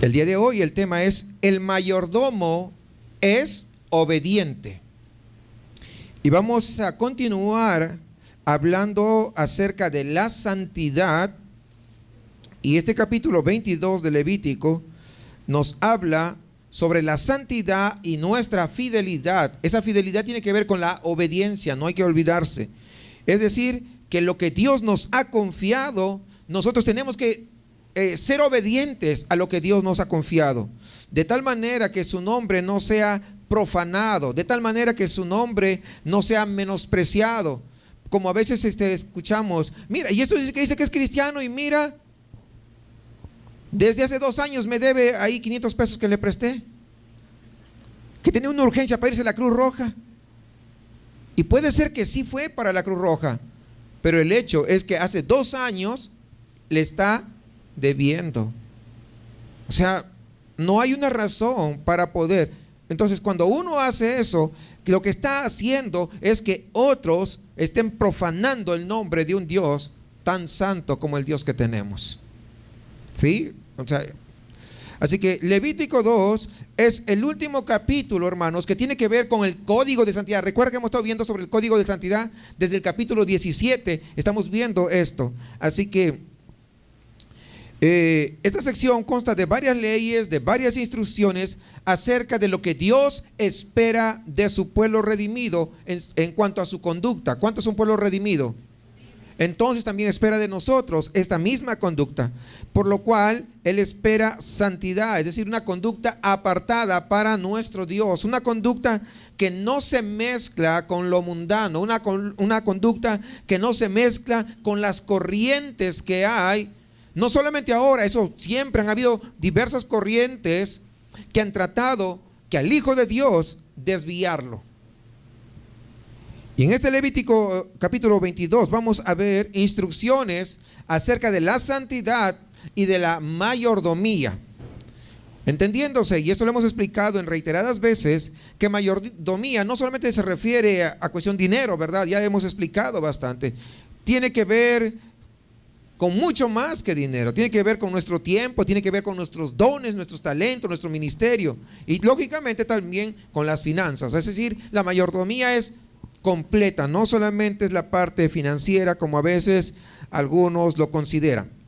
El día de hoy el tema es: el mayordomo es obediente. Y vamos a continuar hablando acerca de la santidad. Y este capítulo 22 de Levítico nos habla sobre la santidad y nuestra fidelidad. Esa fidelidad tiene que ver con la obediencia, no hay que olvidarse. Es decir, que lo que Dios nos ha confiado, nosotros tenemos que ser obedientes a lo que Dios nos ha confiado, de tal manera que su nombre no sea profanado, de tal manera que su nombre no sea menospreciado. Como a veces escuchamos: mira, y eso dice que es cristiano, y mira, desde hace 2 años me debe ahí 500 pesos que le presté, que tenía una urgencia para irse a la Cruz Roja. Y puede ser que sí fue para la Cruz Roja, pero el hecho es que hace 2 años le está debiendo. O sea, no hay una razón para poder. Entonces, cuando uno hace eso, lo que está haciendo es que otros estén profanando el nombre de un Dios tan santo como el Dios que tenemos. ¿Sí? O sea, así que Levítico 2 es el último capítulo, hermanos, que tiene que ver con el código de santidad. Recuerda que hemos estado viendo sobre el código de santidad desde el capítulo 17. Estamos viendo esto. Así que esta sección consta de varias leyes, de varias instrucciones acerca de lo que Dios espera de su pueblo redimido en cuanto a su conducta. ¿Cuánto es un pueblo redimido? Entonces también espera de nosotros esta misma conducta, por lo cual Él espera santidad, es decir, una conducta apartada para nuestro Dios, una conducta que no se mezcla con lo mundano, una conducta que no se mezcla con las corrientes que hay. No solamente ahora, eso siempre han habido diversas corrientes que han tratado que al Hijo de Dios desviarlo. Y en este Levítico capítulo 22 vamos a ver instrucciones acerca de la santidad y de la mayordomía. Entendiéndose, y esto lo hemos explicado en reiteradas veces, que mayordomía no solamente se refiere a cuestión dinero, ¿verdad? Ya hemos explicado bastante. Tiene que ver con mucho más que dinero, tiene que ver con nuestro tiempo, tiene que ver con nuestros dones, nuestros talentos, nuestro ministerio, y lógicamente también con las finanzas. Es decir, la mayordomía es completa, no solamente es la parte financiera como a veces algunos lo consideran.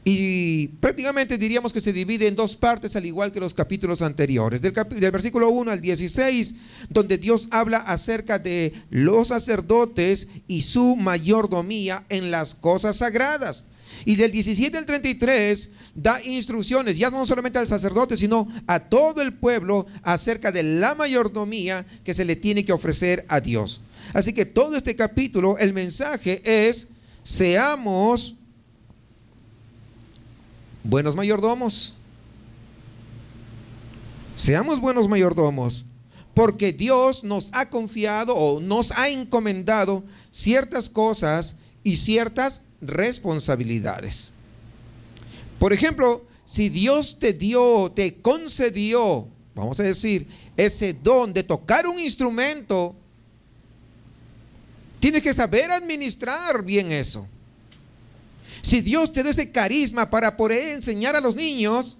Y prácticamente diríamos que se divide en 2 partes, al igual que los capítulos anteriores. Del versículo 1 al 16, donde Dios habla acerca de los sacerdotes y su mayordomía en las cosas sagradas. Y del 17 al 33 da instrucciones, ya no solamente al sacerdote, sino a todo el pueblo, acerca de la mayordomía que se le tiene que ofrecer a Dios. Así que todo este capítulo, el mensaje es: seamos buenos mayordomos. Seamos buenos mayordomos, porque Dios nos ha confiado o nos ha encomendado ciertas cosas y ciertas responsabilidades. Por ejemplo, si Dios te concedió, vamos a decir, ese don de tocar un instrumento, tienes que saber administrar bien eso. Si Dios te da ese carisma para poder enseñar a los niños,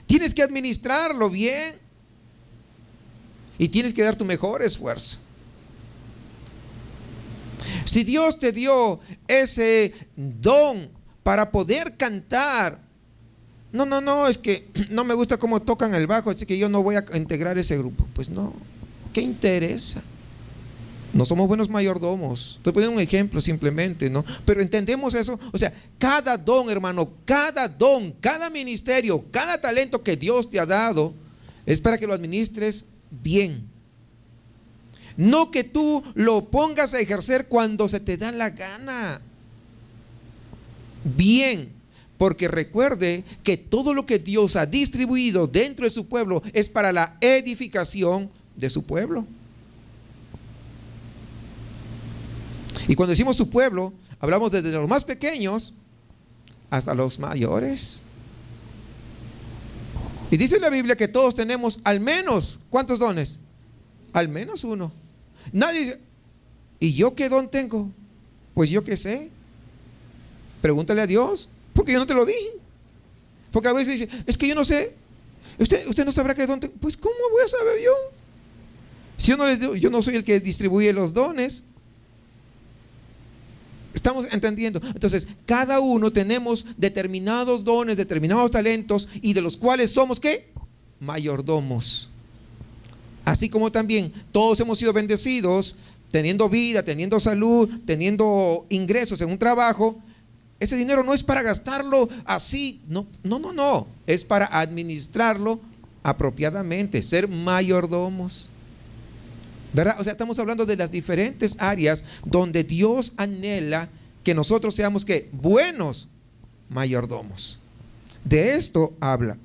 tienes que administrarlo bien y tienes que dar tu mejor esfuerzo. Si Dios te dio ese don para poder cantar, no, es que no me gusta cómo tocan el bajo, así que yo no voy a integrar ese grupo. Pues no, ¿qué interesa? No somos buenos mayordomos. Estoy poniendo un ejemplo simplemente, ¿no? Pero entendemos eso. O sea, cada don, hermano, cada don, cada ministerio, cada talento que Dios te ha dado es para que lo administres bien. No que tú lo pongas a ejercer cuando se te da la gana. Bien, porque recuerde que todo lo que Dios ha distribuido dentro de su pueblo es para la edificación de su pueblo. Y cuando decimos su pueblo, hablamos desde los más pequeños hasta los mayores. Y dice la Biblia que todos tenemos al menos, ¿cuántos dones? Al menos uno. Nadie dice: ¿y yo qué don tengo? Pues yo qué sé. Pregúntale a Dios, porque yo no te lo dije. Porque a veces dice, es que yo no sé, usted no sabrá que dónde. Pues ¿cómo voy a saber yo? Si yo no soy el que distribuye los dones. Estamos entendiendo. Entonces, cada uno tenemos determinados dones, determinados talentos, y de los cuales somos ¿qué? Mayordomos. Así como también todos hemos sido bendecidos, teniendo vida, teniendo salud, teniendo ingresos en un trabajo. Ese dinero no es para gastarlo así, no. Es para administrarlo apropiadamente, ser mayordomos, ¿verdad? O sea, estamos hablando de las diferentes áreas donde Dios anhela que nosotros seamos ¿qué? Buenos mayordomos. De esto habla.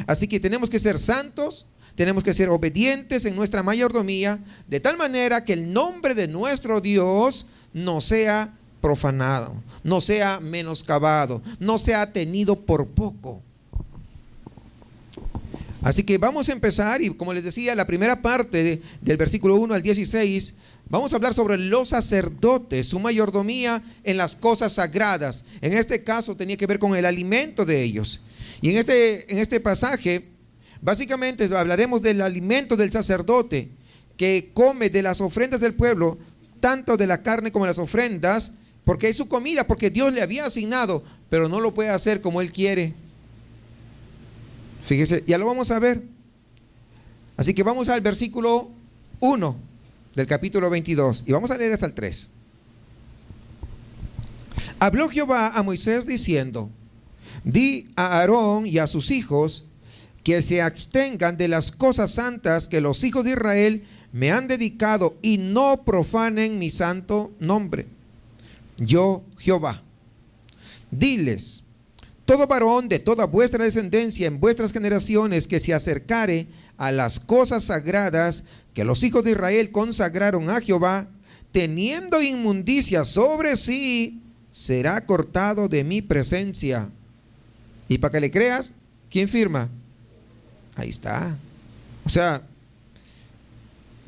Así que tenemos que ser santos, tenemos que ser obedientes en nuestra mayordomía, de tal manera que el nombre de nuestro Dios no sea profanado, no sea menoscabado, no sea tenido por poco. Así que vamos a empezar, y como les decía, la primera parte del versículo 1 al 16, vamos a hablar sobre los sacerdotes, su mayordomía en las cosas sagradas. En este caso tenía que ver con el alimento de ellos. Y en este pasaje, básicamente hablaremos del alimento del sacerdote, que come de las ofrendas del pueblo, tanto de la carne como de las ofrendas, porque es su comida, porque Dios le había asignado, pero no lo puede hacer como Él quiere. Fíjese, ya lo vamos a ver. Así que vamos al versículo 1 del capítulo 22 y vamos a leer hasta el 3. Habló Jehová a Moisés diciendo: di a Aarón y a sus hijos que se abstengan de las cosas santas que los hijos de Israel me han dedicado, y no profanen mi santo nombre. Yo, Jehová. Diles: todo varón de toda vuestra descendencia en vuestras generaciones que se acercare a las cosas sagradas que los hijos de Israel consagraron a Jehová, teniendo inmundicia sobre sí, será cortado de mi presencia. Y para que le creas, ¿quién firma? Ahí está. O sea,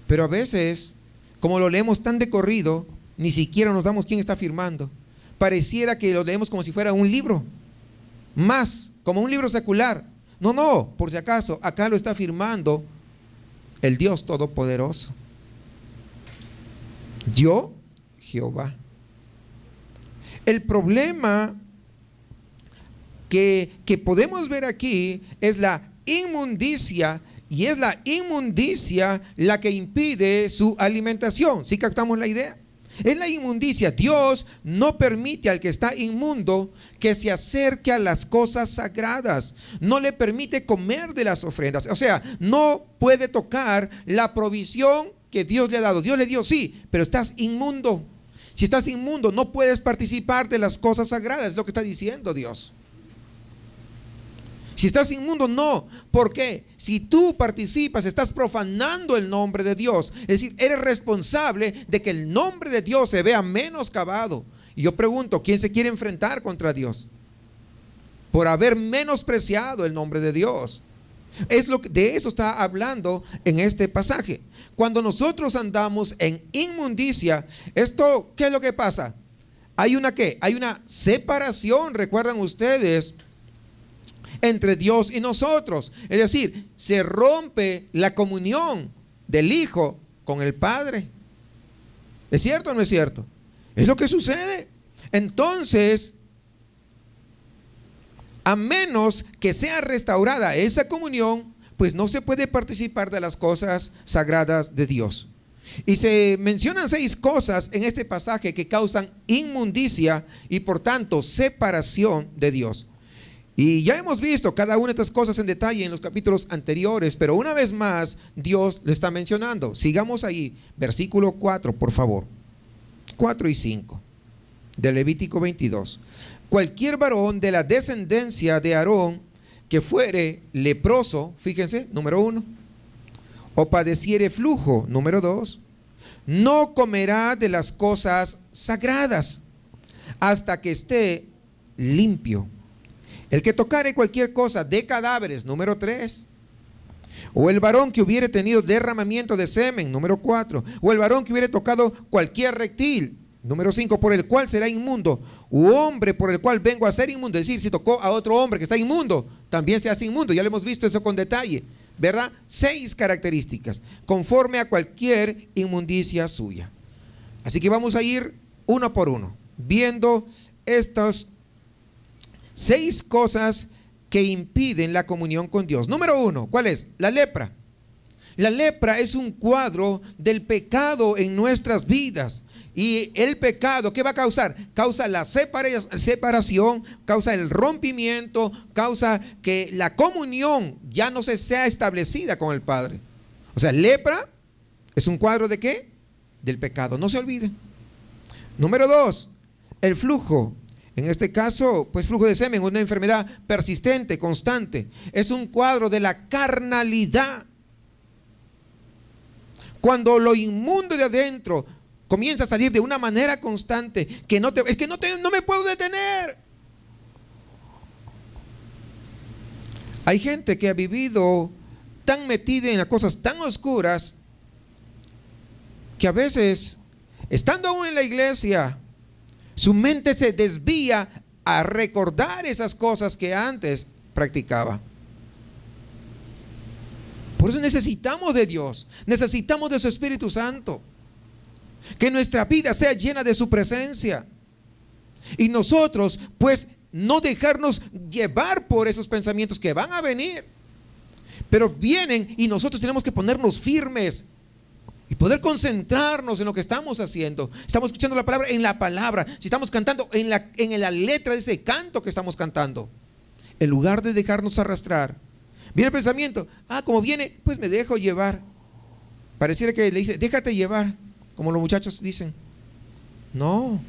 pero a veces, como lo leemos tan de corrido, ni siquiera nos damos quién está firmando. Pareciera que lo leemos como si fuera un libro, más como un libro secular. No, por si acaso, acá lo está firmando el Dios Todopoderoso. Yo, Jehová. El problema que podemos ver aquí es la inmundicia, y es la inmundicia la que impide su alimentación. ¿Sí captamos la idea? Es la inmundicia. Dios no permite al que está inmundo que se acerque a las cosas sagradas. No le permite comer de las ofrendas. O sea, no puede tocar la provisión que Dios le ha dado. Dios le dio, sí, pero estás inmundo. Si estás inmundo, no puedes participar de las cosas sagradas. Es lo que está diciendo Dios. Si estás inmundo, no. ¿Por qué? Si tú participas, estás profanando el nombre de Dios. Es decir, eres responsable de que el nombre de Dios se vea menoscabado. Y yo pregunto, ¿quién se quiere enfrentar contra Dios? Por haber menospreciado el nombre de Dios. De eso está hablando en este pasaje. Cuando nosotros andamos en inmundicia, esto, ¿qué es lo que pasa? Hay una separación, recuerdan ustedes, entre Dios y nosotros. Es decir, se rompe la comunión del Hijo con el Padre. ¿Es cierto o no es cierto? Es lo que sucede. Entonces, a menos que sea restaurada esa comunión, pues no se puede participar de las cosas sagradas de Dios. Y se mencionan 6 cosas en este pasaje que causan inmundicia y por tanto separación de Dios. Y ya hemos visto cada una de estas cosas en detalle en los capítulos anteriores, pero una vez más Dios le está mencionando. Sigamos ahí, versículo 4, por favor. 4 y 5 de Levítico 22. Cualquier varón de la descendencia de Aarón que fuere leproso, fíjense, número 1, o padeciere flujo, número 2, no comerá de las cosas sagradas hasta que esté limpio. El que tocare cualquier cosa de cadáveres, número 3. O el varón que hubiere tenido derramamiento de semen, número 4. O el varón que hubiere tocado cualquier reptil, Número 5, por el cual será inmundo, u hombre por el cual vengo a ser inmundo. Es decir, si tocó a otro hombre que está inmundo, también se hace inmundo. Ya lo hemos visto eso con detalle, ¿verdad? 6 características, conforme a cualquier inmundicia suya. Así que vamos a ir uno por uno, viendo estas 6 cosas que impiden la comunión con Dios. Número 1, ¿cuál es? La lepra. La lepra es un cuadro del pecado en nuestras vidas. Y el pecado, ¿qué va a causar? Causa la separación, causa el rompimiento, causa que la comunión ya no se sea establecida con el Padre. O sea, lepra es un cuadro ¿de qué? Del pecado, no se olvide. Número 2, el flujo. En este caso, pues flujo de semen, una enfermedad persistente, constante. Es un cuadro de la carnalidad. Cuando lo inmundo de adentro comienza a salir de una manera constante, que no me puedo detener. Hay gente que ha vivido tan metida en las cosas tan oscuras que a veces, estando aún en la iglesia, su mente se desvía a recordar esas cosas que antes practicaba. Por eso necesitamos de Dios, necesitamos de su Espíritu Santo. Que nuestra vida sea llena de su presencia. Y nosotros, pues, no dejarnos llevar por esos pensamientos que van a venir. Pero vienen y nosotros tenemos que ponernos firmes y poder concentrarnos en lo que estamos haciendo. Estamos escuchando la palabra en la palabra. Si estamos cantando en la letra de ese canto que estamos cantando. En lugar de dejarnos arrastrar. Viene el pensamiento, como viene, pues me dejo llevar. Pareciera que le dice, déjate llevar, como los muchachos dicen. No.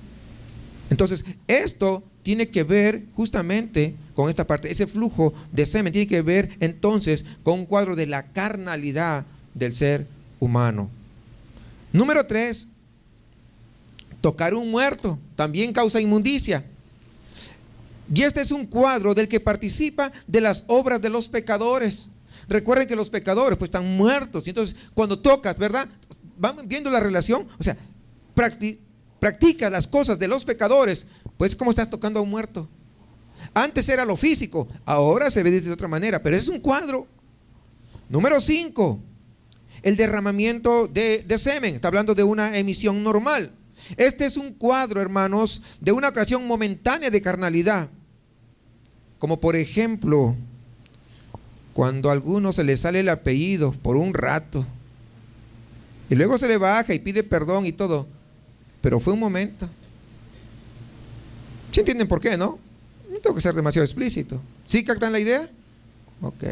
Entonces, esto tiene que ver justamente con esta parte. Ese flujo de semen tiene que ver entonces con un cuadro de la carnalidad del ser humano. Número 3, tocar un muerto también causa inmundicia. Y este es un cuadro del que participa de las obras de los pecadores. Recuerden que los pecadores pues están muertos. Y entonces cuando tocas, ¿verdad? Van viendo la relación. O sea, practicas las cosas de los pecadores, pues como estás tocando a un muerto. Antes era lo físico, ahora se ve de otra manera, pero es un cuadro. Número 5, el derramamiento de semen. Está hablando de una emisión normal. Este es un cuadro, hermanos, de una ocasión momentánea de carnalidad. Como por ejemplo, cuando a alguno se le sale el apellido por un rato y luego se le baja y pide perdón y todo, pero fue un momento. ¿Sí entienden por qué, no? No tengo que ser demasiado explícito. ¿Sí captan la idea? Ok.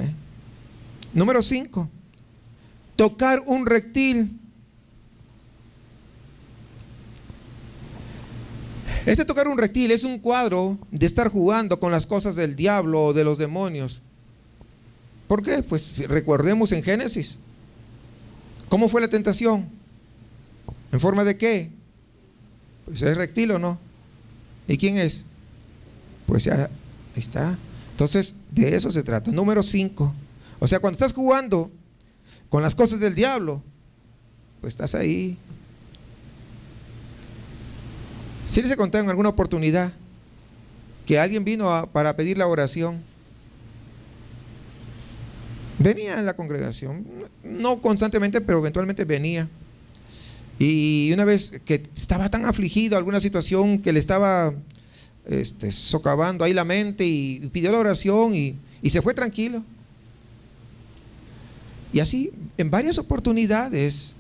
Número 5, tocar un reptil. Este tocar un reptil es un cuadro de estar jugando con las cosas del diablo o de los demonios. ¿Por qué? Pues recordemos en Génesis. ¿Cómo fue la tentación? ¿En forma de qué? Pues es reptil o no. ¿Y quién es? Pues ya, ahí está. Entonces, de eso se trata. Número 5. O sea, cuando estás jugando con las cosas del diablo, pues estás ahí. Si les he contado en alguna oportunidad que alguien vino para pedir la oración. Venía en la congregación, no constantemente, pero eventualmente venía. Y una vez que estaba tan afligido, alguna situación que le estaba socavando ahí la mente, y pidió la oración y se fue tranquilo. Y así, en varias oportunidades,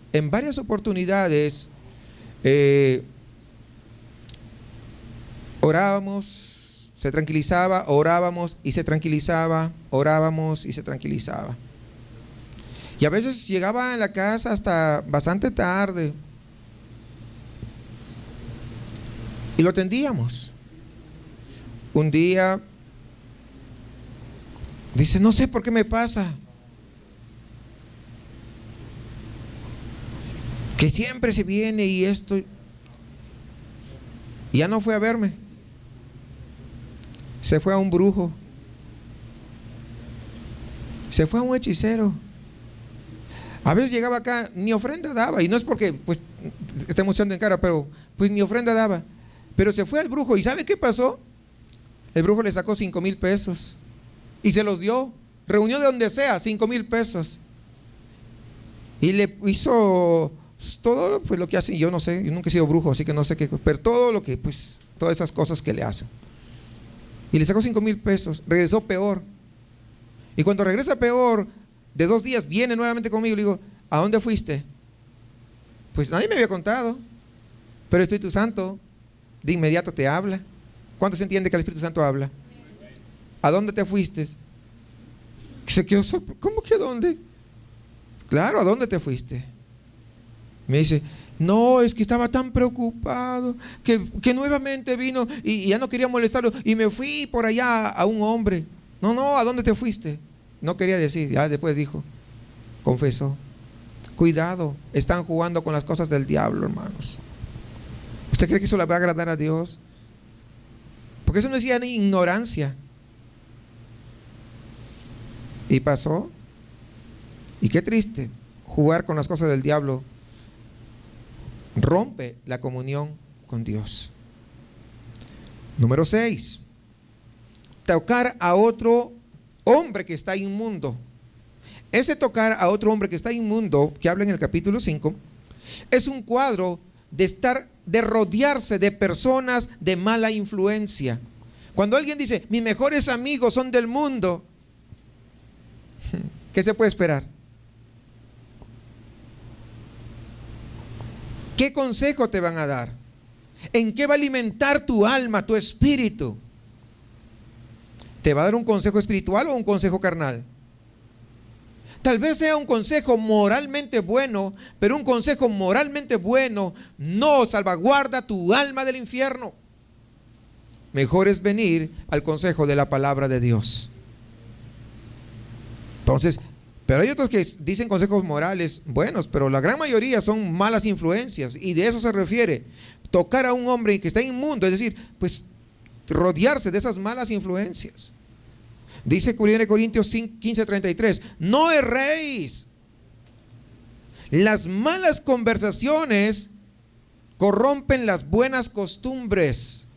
orábamos, se tranquilizaba, orábamos y se tranquilizaba, orábamos y se tranquilizaba. Y a veces llegaba en la casa hasta bastante tarde y lo atendíamos. Un día dice, no sé por qué me pasa, que siempre se viene y esto, y ya no fue a verme. Se fue a un brujo, se fue a un hechicero. A veces llegaba acá, ni ofrenda daba, y no es porque pues está mostrando en cara, pero pues ni ofrenda daba. Pero se fue al brujo, ¿y sabe qué pasó? El brujo le sacó 5,000 pesos y se los dio. Reunió de donde sea 5,000 pesos y le hizo todo pues lo que hacen. Yo no sé, yo nunca he sido brujo, así que no sé qué, pero todo lo que, pues, todas esas cosas que le hacen. Y le sacó 5,000 pesos, regresó peor. Y cuando regresa peor, de 2 días, viene nuevamente conmigo y le digo, ¿a dónde fuiste? Pues nadie me había contado, pero el Espíritu Santo de inmediato te habla. ¿Cuánto se entiende que el Espíritu Santo habla? ¿A dónde te fuiste? Se quedó sorprendido. ¿Cómo que a dónde? Claro, ¿a dónde te fuiste? Me dice, no, es que estaba tan preocupado que nuevamente vino y ya no quería molestarlo y me fui por allá a un hombre. No, ¿a dónde te fuiste? No quería decir, ya después dijo, confesó. Cuidado, están jugando con las cosas del diablo, hermanos. ¿Usted cree que eso le va a agradar a Dios? Porque eso no es ya ni ignorancia. Y pasó. Y qué triste, jugar con las cosas del diablo rompe la comunión con Dios. Número 6, tocar a otro hombre que está inmundo. Ese tocar a otro hombre que está inmundo, que habla en el capítulo 5, es un cuadro de rodearse de personas de mala influencia. Cuando alguien dice, mis mejores amigos son del mundo, ¿qué se puede esperar? ¿Qué consejo te van a dar? ¿En qué va a alimentar tu alma, tu espíritu? ¿Te va a dar un consejo espiritual o un consejo carnal? Tal vez sea un consejo moralmente bueno, pero un consejo moralmente bueno no salvaguarda tu alma del infierno. Mejor es venir al consejo de la palabra de Dios. Entonces, pero hay otros que dicen consejos morales buenos, pero la gran mayoría son malas influencias, y de eso se refiere. Tocar a un hombre que está inmundo, es decir, pues rodearse de esas malas influencias. Dice 1 Corintios 15:33, no erréis. Las malas conversaciones corrompen las buenas costumbres.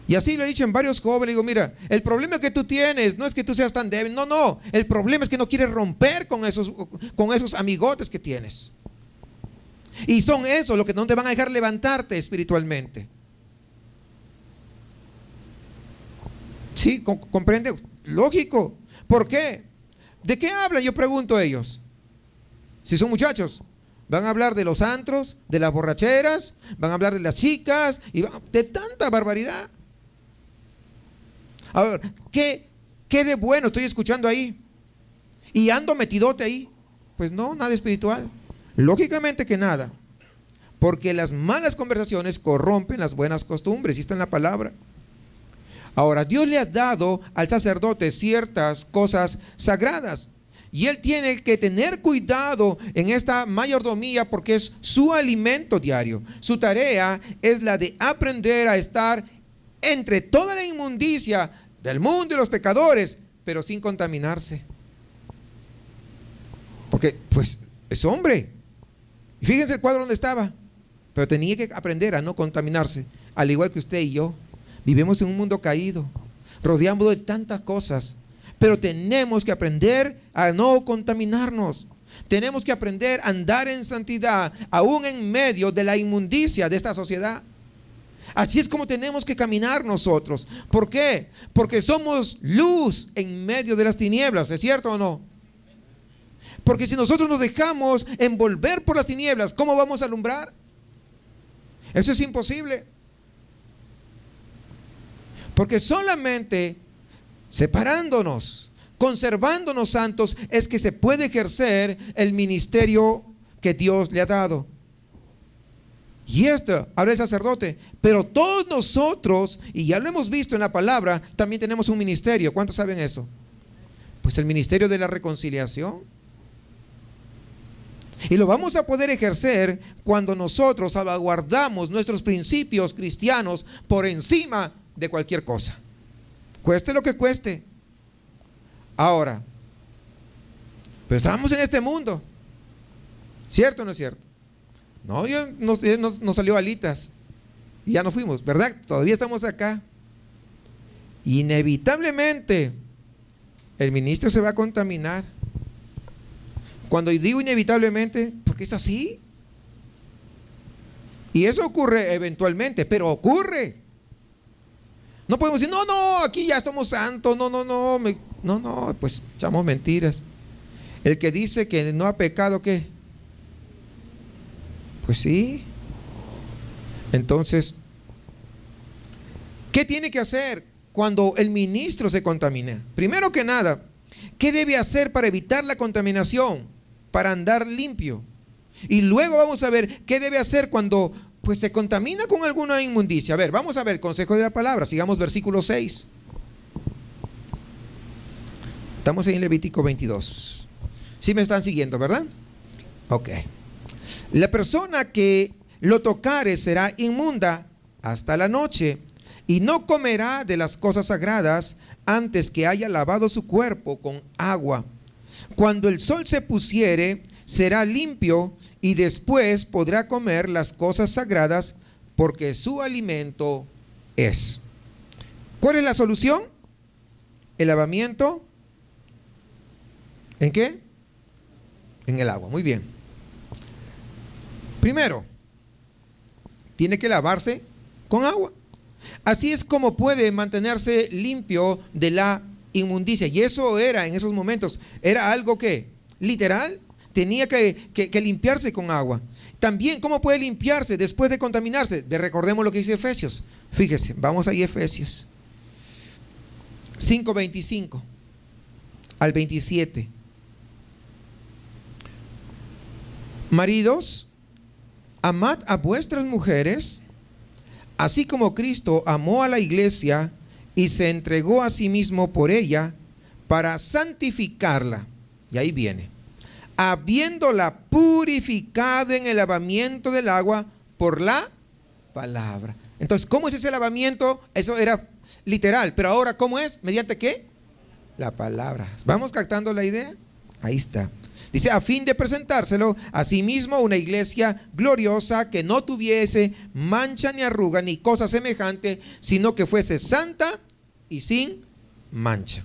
Y así lo he dicho en varios jóvenes. Digo, mira, el problema que tú tienes no es que tú seas tan débil. No. El problema es que no quieres romper con esos amigotes que tienes. Y son esos los que no te van a dejar levantarte espiritualmente. Sí, comprende. Lógico. ¿Por qué? ¿De qué hablan? Yo pregunto a ellos. Si son muchachos, van a hablar de los antros, de las borracheras, van a hablar de las chicas, y de tanta barbaridad. A ver, ¿qué de bueno estoy escuchando ahí? Y ando metidote ahí. Pues no, nada espiritual. Lógicamente que nada. Porque las malas conversaciones corrompen las buenas costumbres. Y está en la palabra. Ahora, Dios le ha dado al sacerdote ciertas cosas sagradas. Y él tiene que tener cuidado en esta mayordomía porque es su alimento diario. Su tarea es la de aprender a estar entre toda la inmundicia del mundo y los pecadores, pero sin contaminarse. Porque, pues, es hombre. Y fíjense el cuadro donde estaba. Pero tenía que aprender a no contaminarse, al igual que usted y yo. Vivimos en un mundo caído, rodeado de tantas cosas, pero tenemos que aprender a no contaminarnos. Tenemos que aprender a andar en santidad, aún en medio de la inmundicia de esta sociedad. Así es como tenemos que caminar nosotros. ¿Por qué? Porque somos luz en medio de las tinieblas. ¿Es cierto o no? Porque si nosotros nos dejamos envolver por las tinieblas, ¿cómo vamos a alumbrar? Eso es imposible. Porque solamente separándonos, conservándonos santos, es que se puede ejercer el ministerio que Dios le ha dado. Y esto habla el sacerdote, pero todos nosotros, y ya lo hemos visto en la palabra, también tenemos un ministerio. ¿Cuántos saben eso? Pues el ministerio de la reconciliación. Y lo vamos a poder ejercer cuando nosotros salvaguardamos nuestros principios cristianos por encima de cualquier cosa, cueste lo que cueste. Ahora, pero estamos en este mundo, ¿cierto o no es cierto? No, nos salió alitas y ya no fuimos, ¿verdad? Todavía estamos acá. Inevitablemente el ministro se va a contaminar. Cuando digo inevitablemente, porque es así. Y eso ocurre eventualmente, pero ocurre. No podemos decir, no, aquí ya somos santos, no, pues echamos mentiras. El que dice que no ha pecado, ¿qué? Pues sí. Entonces, ¿qué tiene que hacer cuando el ministro se contamina? Primero que nada, ¿qué debe hacer para evitar la contaminación? Para andar limpio. Y luego vamos a ver qué debe hacer cuando pues se contamina con alguna inmundicia. A ver, vamos a ver el consejo de la palabra. Sigamos versículo 6. Estamos en Levítico 22. ¿Sí me están siguiendo, verdad? Ok. La persona que lo tocare será inmunda hasta la noche y no comerá de las cosas sagradas antes que haya lavado su cuerpo con agua. Cuando el sol se pusiere, será limpio y después podrá comer las cosas sagradas porque su alimento es. ¿Cuál es la solución? El lavamiento. ¿En qué? En el agua. Muy bien. Primero, tiene que lavarse con agua. Así es como puede mantenerse limpio de la inmundicia. Y eso era en esos momentos, era algo que literal tenía que limpiarse con agua. También, ¿cómo puede limpiarse después de contaminarse? Recordemos lo que dice Efesios. Fíjese, vamos ahí a Efesios 5:25 al 27. Maridos, amad a vuestras mujeres, así como Cristo amó a la iglesia y se entregó a sí mismo por ella para santificarla. Y ahí viene. Habiéndola purificado en el lavamiento del agua por la palabra. Entonces, ¿cómo es ese lavamiento? Eso era literal, pero ahora, ¿cómo es? ¿Mediante qué? La palabra. ¿Vamos captando la idea? Ahí está. Dice, a fin de presentárselo a sí mismo una iglesia gloriosa que no tuviese mancha ni arruga ni cosa semejante, sino que fuese santa y sin mancha.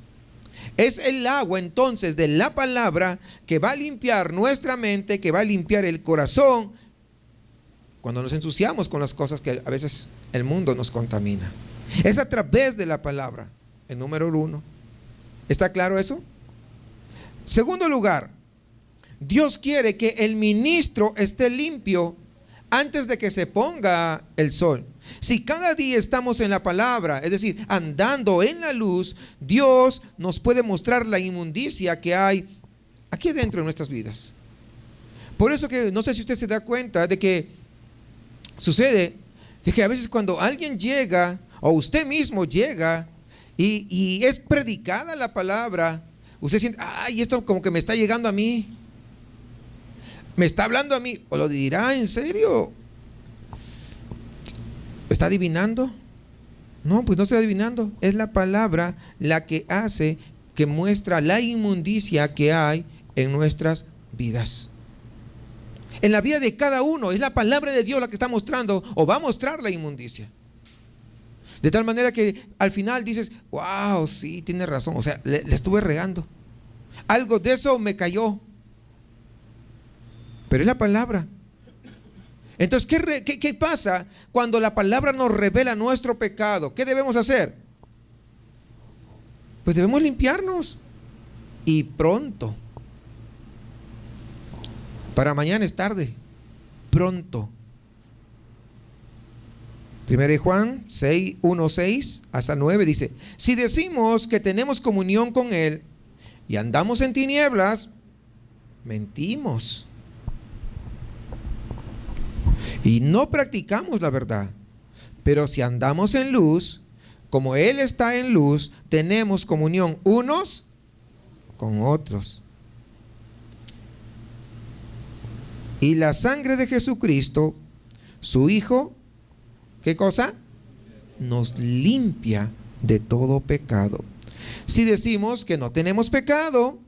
Es el agua entonces de la palabra que va a limpiar nuestra mente, que va a limpiar el corazón cuando nos ensuciamos con las cosas que a veces el mundo nos contamina. Es a través de la palabra, el número 1. ¿Está claro eso? Segundo lugar, Dios quiere que el ministro esté limpio antes de que se ponga el sol. Si cada día estamos en la palabra, es decir, andando en la luz, Dios nos puede mostrar la inmundicia que hay aquí dentro de nuestras vidas. Por eso que no sé si usted se da cuenta de que sucede, de que a veces cuando alguien llega o usted mismo llega y es predicada la palabra, usted siente, ay, esto como que me está llegando a mí. Me está hablando a mí. ¿O lo dirá en serio? ¿Está adivinando? No, pues no estoy adivinando. Es la palabra la que hace, que muestra la inmundicia que hay en nuestras vidas. En la vida de cada uno es la palabra de Dios la que está mostrando o va a mostrar la inmundicia. De tal manera que al final dices, wow, sí, tiene razón. O sea, le estuve regando. Algo de eso me cayó. Pero es la palabra. Entonces, ¿qué pasa cuando la palabra nos revela nuestro pecado? ¿Qué debemos hacer? Pues debemos limpiarnos. Y pronto. Para mañana es tarde. Pronto. 1 Juan 1:6 hasta 9 dice, si decimos que tenemos comunión con Él y andamos en tinieblas, mentimos. Y no practicamos la verdad. Pero si andamos en luz, como Él está en luz, tenemos comunión unos con otros. Y la sangre de Jesucristo, su Hijo, ¿qué cosa? Nos limpia de todo pecado. Si decimos que no tenemos pecado,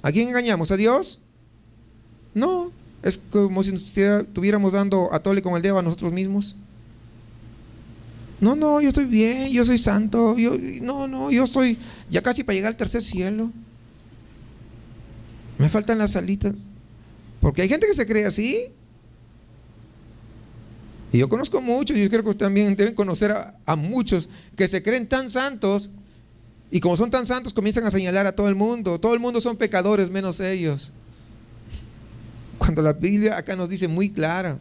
¿a quién engañamos? ¿A Dios? No. Es como si nos estuviéramos dando a tole con el dedo a nosotros mismos. No, yo estoy bien, yo soy santo, yo estoy ya casi para llegar al tercer cielo. Me faltan las alitas. Porque hay gente que se cree así. Y yo conozco muchos, y yo creo que también deben conocer a muchos que se creen tan santos, y como son tan santos comienzan a señalar a todo el mundo. Todo el mundo son pecadores menos ellos. Cuando la Biblia acá nos dice muy claro,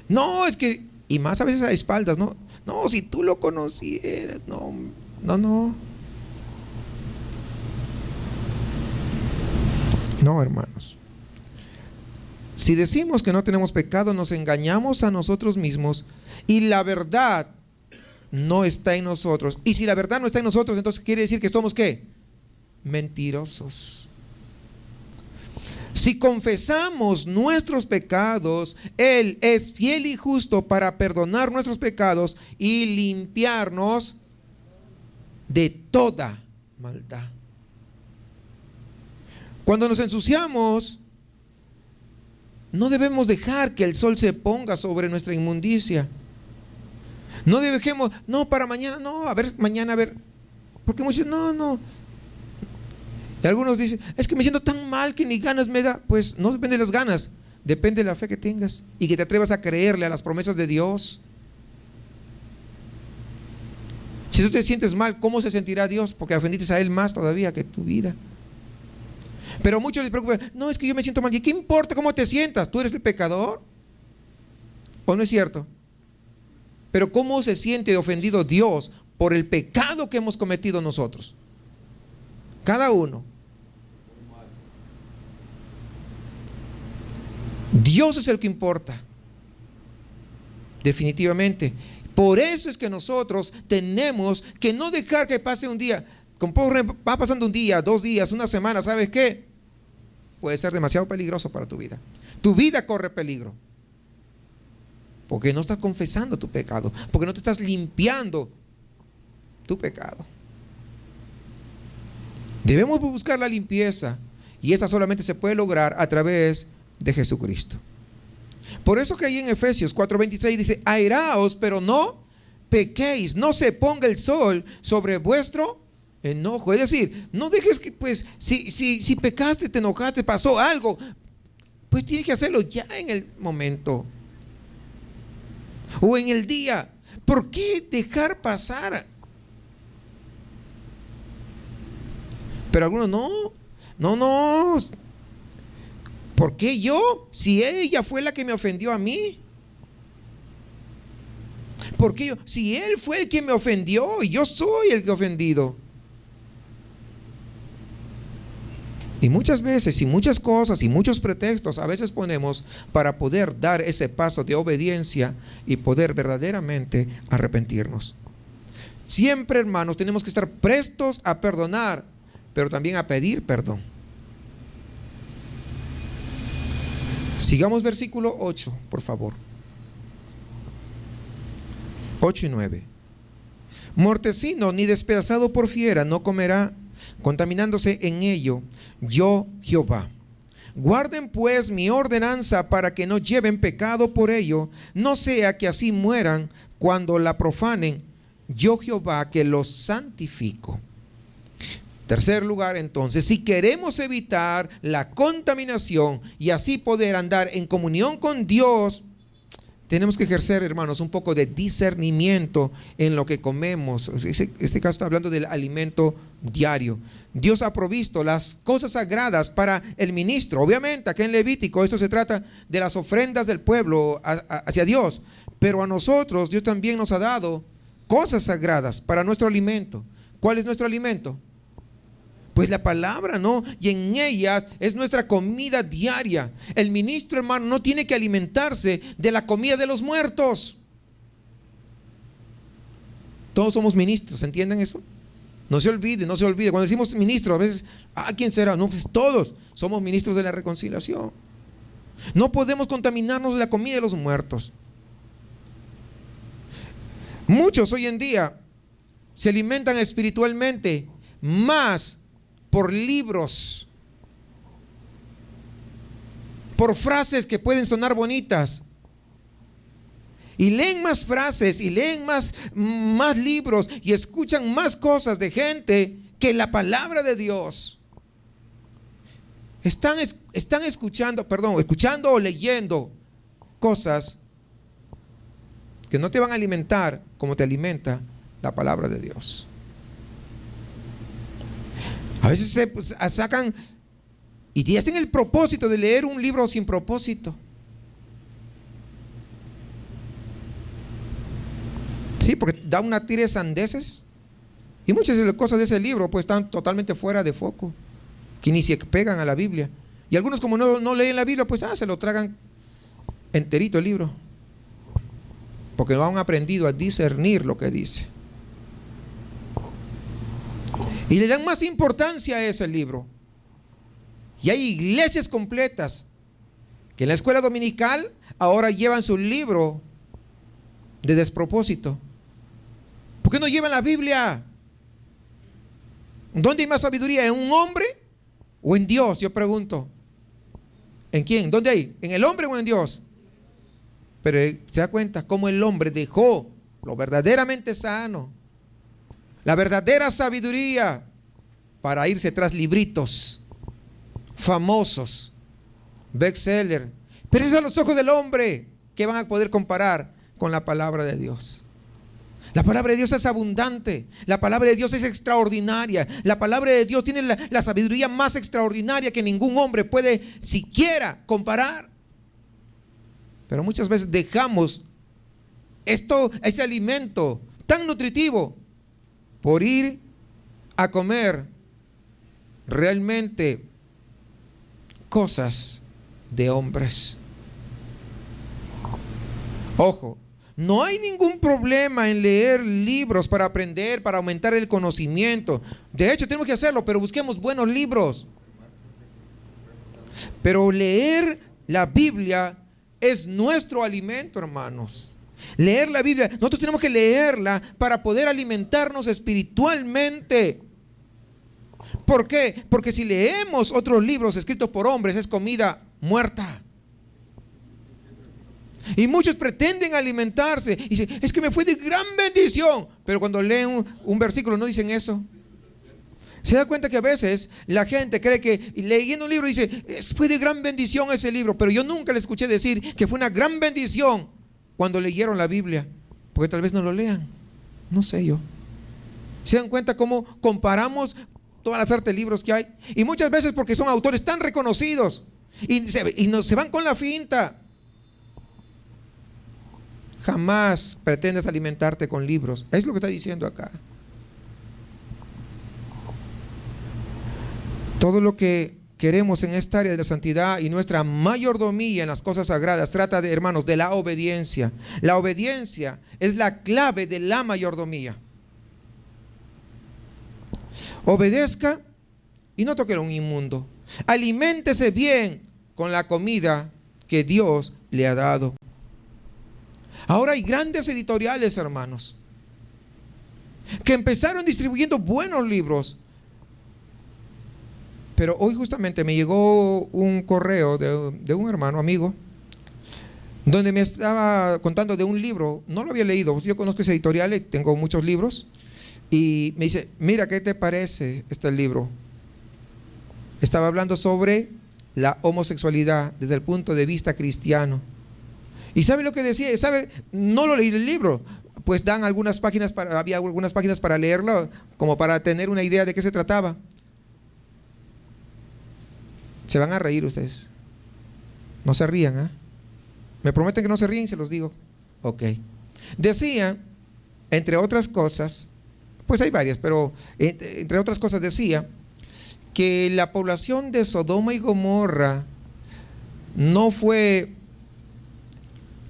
no, es que, y más a veces a espaldas, no, si tú lo conocieras, no. No, hermanos. Si decimos que no tenemos pecado, nos engañamos a nosotros mismos y la verdad no está en nosotros. Y si la verdad no está en nosotros, entonces quiere decir que somos ¿qué? Mentirosos. Si confesamos nuestros pecados, Él es fiel y justo para perdonar nuestros pecados y limpiarnos de toda maldad. Cuando nos ensuciamos, no debemos dejar que el sol se ponga sobre nuestra inmundicia. No dejemos, para mañana, mañana, porque muchos, no. Y algunos dicen, es que me siento tan mal que ni ganas me da. Pues no depende de las ganas, depende de la fe que tengas y que te atrevas a creerle a las promesas de Dios. Si tú te sientes mal, ¿cómo se sentirá Dios? Porque ofendiste a Él más todavía que tu vida. Pero a muchos les preocupa, no, es que yo me siento mal. ¿Y qué importa cómo te sientas? ¿Tú eres el pecador? ¿O no es cierto? Pero ¿cómo se siente ofendido Dios por el pecado que hemos cometido nosotros? Cada uno. Dios es el que importa. Definitivamente. Por eso es que nosotros tenemos que no dejar que pase un día. Va pasando un día, 2 días, una semana, ¿sabes qué? Puede ser demasiado peligroso para tu vida. Tu vida corre peligro. Porque no estás confesando tu pecado. Porque no te estás limpiando tu pecado. Debemos buscar la limpieza. Y esta solamente se puede lograr a través de Jesucristo. Por eso que ahí en Efesios 4:26 dice, airaos, pero no pequéis. No se ponga el sol sobre vuestro enojo. Es decir, no dejes que, pues, si pecaste, te enojaste, pasó algo, pues tienes que hacerlo ya en el momento o en el día. ¿Por qué dejar pasar? Pero algunos no. ¿Por qué yo? Si ella fue la que me ofendió a mí. ¿Por qué yo? Si él fue el que me ofendió y yo soy el que ofendido. Y muchas veces, y muchas cosas, y muchos pretextos a veces ponemos para poder dar ese paso de obediencia y poder verdaderamente arrepentirnos. Siempre, hermanos, tenemos que estar prestos a perdonar, pero también a pedir perdón. Sigamos versículo 8, por favor. 8 y 9. Mortecino ni despedazado por fiera no comerá, contaminándose en ello, yo Jehová. Guarden pues mi ordenanza para que no lleven pecado por ello, no sea que así mueran cuando la profanen, yo Jehová que los santifico. Tercer lugar, entonces, si queremos evitar la contaminación y así poder andar en comunión con Dios, tenemos que ejercer, hermanos, un poco de discernimiento en lo que comemos. Este caso está hablando del alimento diario. Dios ha provisto las cosas sagradas para el ministro. Obviamente, acá en Levítico, esto se trata de las ofrendas del pueblo hacia Dios. Pero a nosotros, Dios también nos ha dado cosas sagradas para nuestro alimento. ¿Cuál es nuestro alimento? Pues la palabra, ¿no? Y en ellas es nuestra comida diaria. El ministro, hermano, no tiene que alimentarse de la comida de los muertos. Todos somos ministros, ¿entienden eso? No se olvide. Cuando decimos ministro, a veces, ¿quién será? No, pues todos somos ministros de la reconciliación. No podemos contaminarnos de la comida de los muertos. Muchos hoy en día se alimentan espiritualmente más por libros por frases que pueden sonar bonitas. Y leen más frases y leen más libros y escuchan más cosas de gente que la palabra de Dios. Están escuchando o leyendo cosas que no te van a alimentar como te alimenta la palabra de Dios. A veces se sacan y hacen el propósito de leer un libro sin propósito. Sí, porque da una tira de sandeces. Y muchas de las cosas de ese libro pues están totalmente fuera de foco, que ni se pegan a la Biblia. Y algunos, como no leen la Biblia, pues se lo tragan enterito el libro, porque no han aprendido a discernir lo que dice. Y le dan más importancia a ese libro. Y hay iglesias completas que en la escuela dominical ahora llevan su libro de despropósito. ¿Por qué no llevan la Biblia? ¿Dónde hay más sabiduría? ¿En un hombre o en Dios? Yo pregunto. ¿En quién? ¿Dónde hay? ¿En el hombre o en Dios? Pero se da cuenta cómo el hombre dejó lo verdaderamente sano, la verdadera sabiduría, para irse tras libritos famosos, bestseller. Pero es a los ojos del hombre que van a poder comparar con la palabra de Dios. La palabra de Dios es abundante, la palabra de Dios es extraordinaria, la palabra de Dios tiene la sabiduría más extraordinaria que ningún hombre puede siquiera comparar. Pero muchas veces dejamos ese alimento tan nutritivo por ir a comer realmente cosas de hombres. Ojo, no hay ningún problema en leer libros para aprender, para aumentar el conocimiento. De hecho, tenemos que hacerlo, pero busquemos buenos libros. Pero leer la Biblia es nuestro alimento, hermanos. Leer la Biblia, nosotros tenemos que leerla para poder alimentarnos espiritualmente. ¿Por qué? Porque si leemos otros libros escritos por hombres, es comida muerta. Y muchos pretenden alimentarse y dicen, es que me fue de gran bendición. Pero cuando leen un versículo no dicen eso. Se da cuenta que a veces la gente cree que leyendo un libro dice, fue de gran bendición ese libro. Pero yo nunca le escuché decir que fue una gran bendición cuando leyeron la Biblia. Porque tal vez no lo lean. No sé yo. Se dan cuenta cómo comparamos todas las artes de libros que hay. Y muchas veces porque son autores tan reconocidos. Y se van con la finta. Jamás pretendas alimentarte con libros. Es lo que está diciendo acá. Todo lo que queremos en esta área de la santidad y nuestra mayordomía en las cosas sagradas trata de, hermanos, de la obediencia. La obediencia es la clave de la mayordomía. Obedezca y no toque a un inmundo. Aliméntese bien con la comida que Dios le ha dado. Ahora hay grandes editoriales, hermanos, que empezaron distribuyendo buenos libros. Pero hoy justamente me llegó un correo de un hermano, amigo, donde me estaba contando de un libro. No lo había leído, yo conozco ese editorial y tengo muchos libros. Y me dice, mira, ¿qué te parece este libro? Estaba hablando sobre la homosexualidad desde el punto de vista cristiano. ¿Y sabe lo que decía? ¿Sabe? No lo leí el libro. Pues dan algunas páginas había algunas páginas para leerlo, como para tener una idea de qué se trataba. Se van a reír ustedes. No se rían, ¿eh? Me prometen que no se ríen, se los digo. Ok. Decía, entre otras cosas, pues hay varias, pero entre otras cosas decía que la población de Sodoma y Gomorra no fue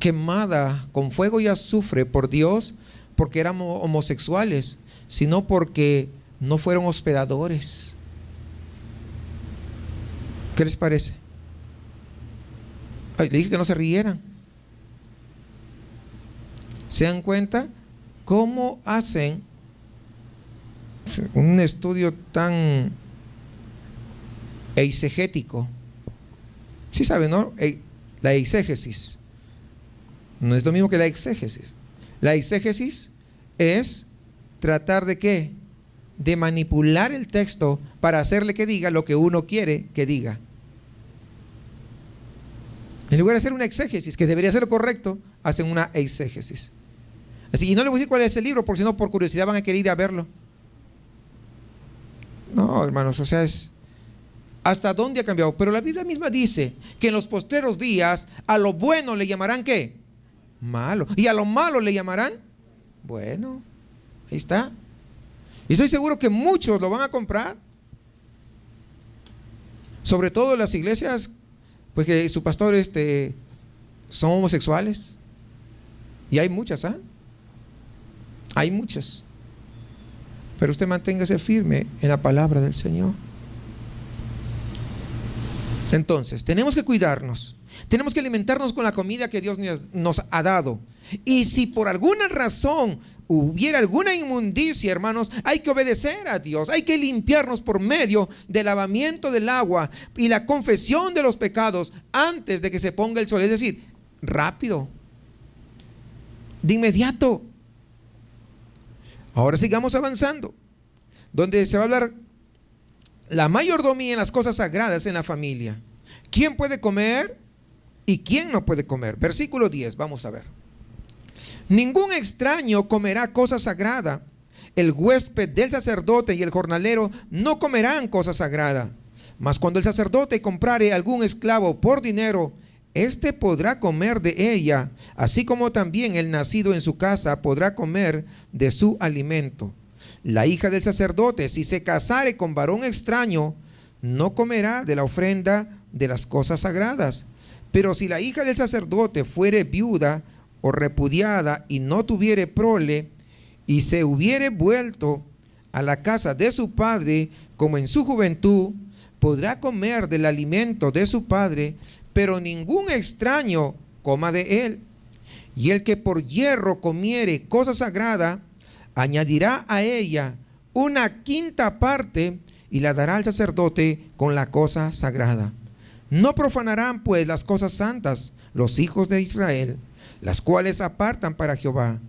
quemada con fuego y azufre por Dios porque eran homosexuales, sino porque no fueron hospedadores. ¿Qué les parece? Ay, le dije que no se rieran. ¿Se dan cuenta cómo hacen un estudio tan eisegético? Sí saben, ¿no? La exégesis no es lo mismo que la exégesis. La exégesis es tratar de ¿qué? De manipular el texto para hacerle que diga lo que uno quiere que diga. En lugar de hacer una exégesis, que debería ser lo correcto, hacen una exégesis. Así, y no les voy a decir cuál es el libro, porque si no, por curiosidad van a querer ir a verlo. No, hermanos, o sea, es hasta dónde ha cambiado. Pero la Biblia misma dice que en los postreros días a lo bueno le llamarán ¿qué? Malo. Y a lo malo le llamarán bueno. Ahí está. Y estoy seguro que muchos lo van a comprar. Sobre todo las iglesias, pues que sus pastores son homosexuales. Y hay muchas, ¿ah? Hay muchas. Pero usted manténgase firme en la palabra del Señor. Entonces, tenemos que cuidarnos. Tenemos que alimentarnos con la comida que Dios nos ha dado. Y si por alguna razón hubiera alguna inmundicia, hermanos, hay que obedecer a Dios. Hay que limpiarnos por medio del lavamiento del agua y la confesión de los pecados antes de que se ponga el sol. Es decir, rápido, de inmediato. Ahora sigamos avanzando, donde se va a hablar la mayordomía en las cosas sagradas en la familia. ¿Quién puede comer y quién no puede comer? Versículo 10, vamos a ver. Ningún extraño comerá cosa sagrada. El huésped del sacerdote y el jornalero no comerán cosa sagrada. Mas cuando el sacerdote comprare algún esclavo por dinero, éste podrá comer de ella, así como también el nacido en su casa podrá comer de su alimento. La hija del sacerdote, si se casare con varón extraño, no comerá de la ofrenda de las cosas sagradas. Pero si la hija del sacerdote fuere viuda o repudiada y no tuviere prole, y se hubiere vuelto a la casa de su padre como en su juventud, podrá comer del alimento de su padre, pero ningún extraño coma de él. Y el que por hierro comiere cosa sagrada, añadirá a ella una quinta parte y la dará al sacerdote con la cosa sagrada. No profanarán pues las cosas santas los hijos de Israel, las cuales apartan para Jehová,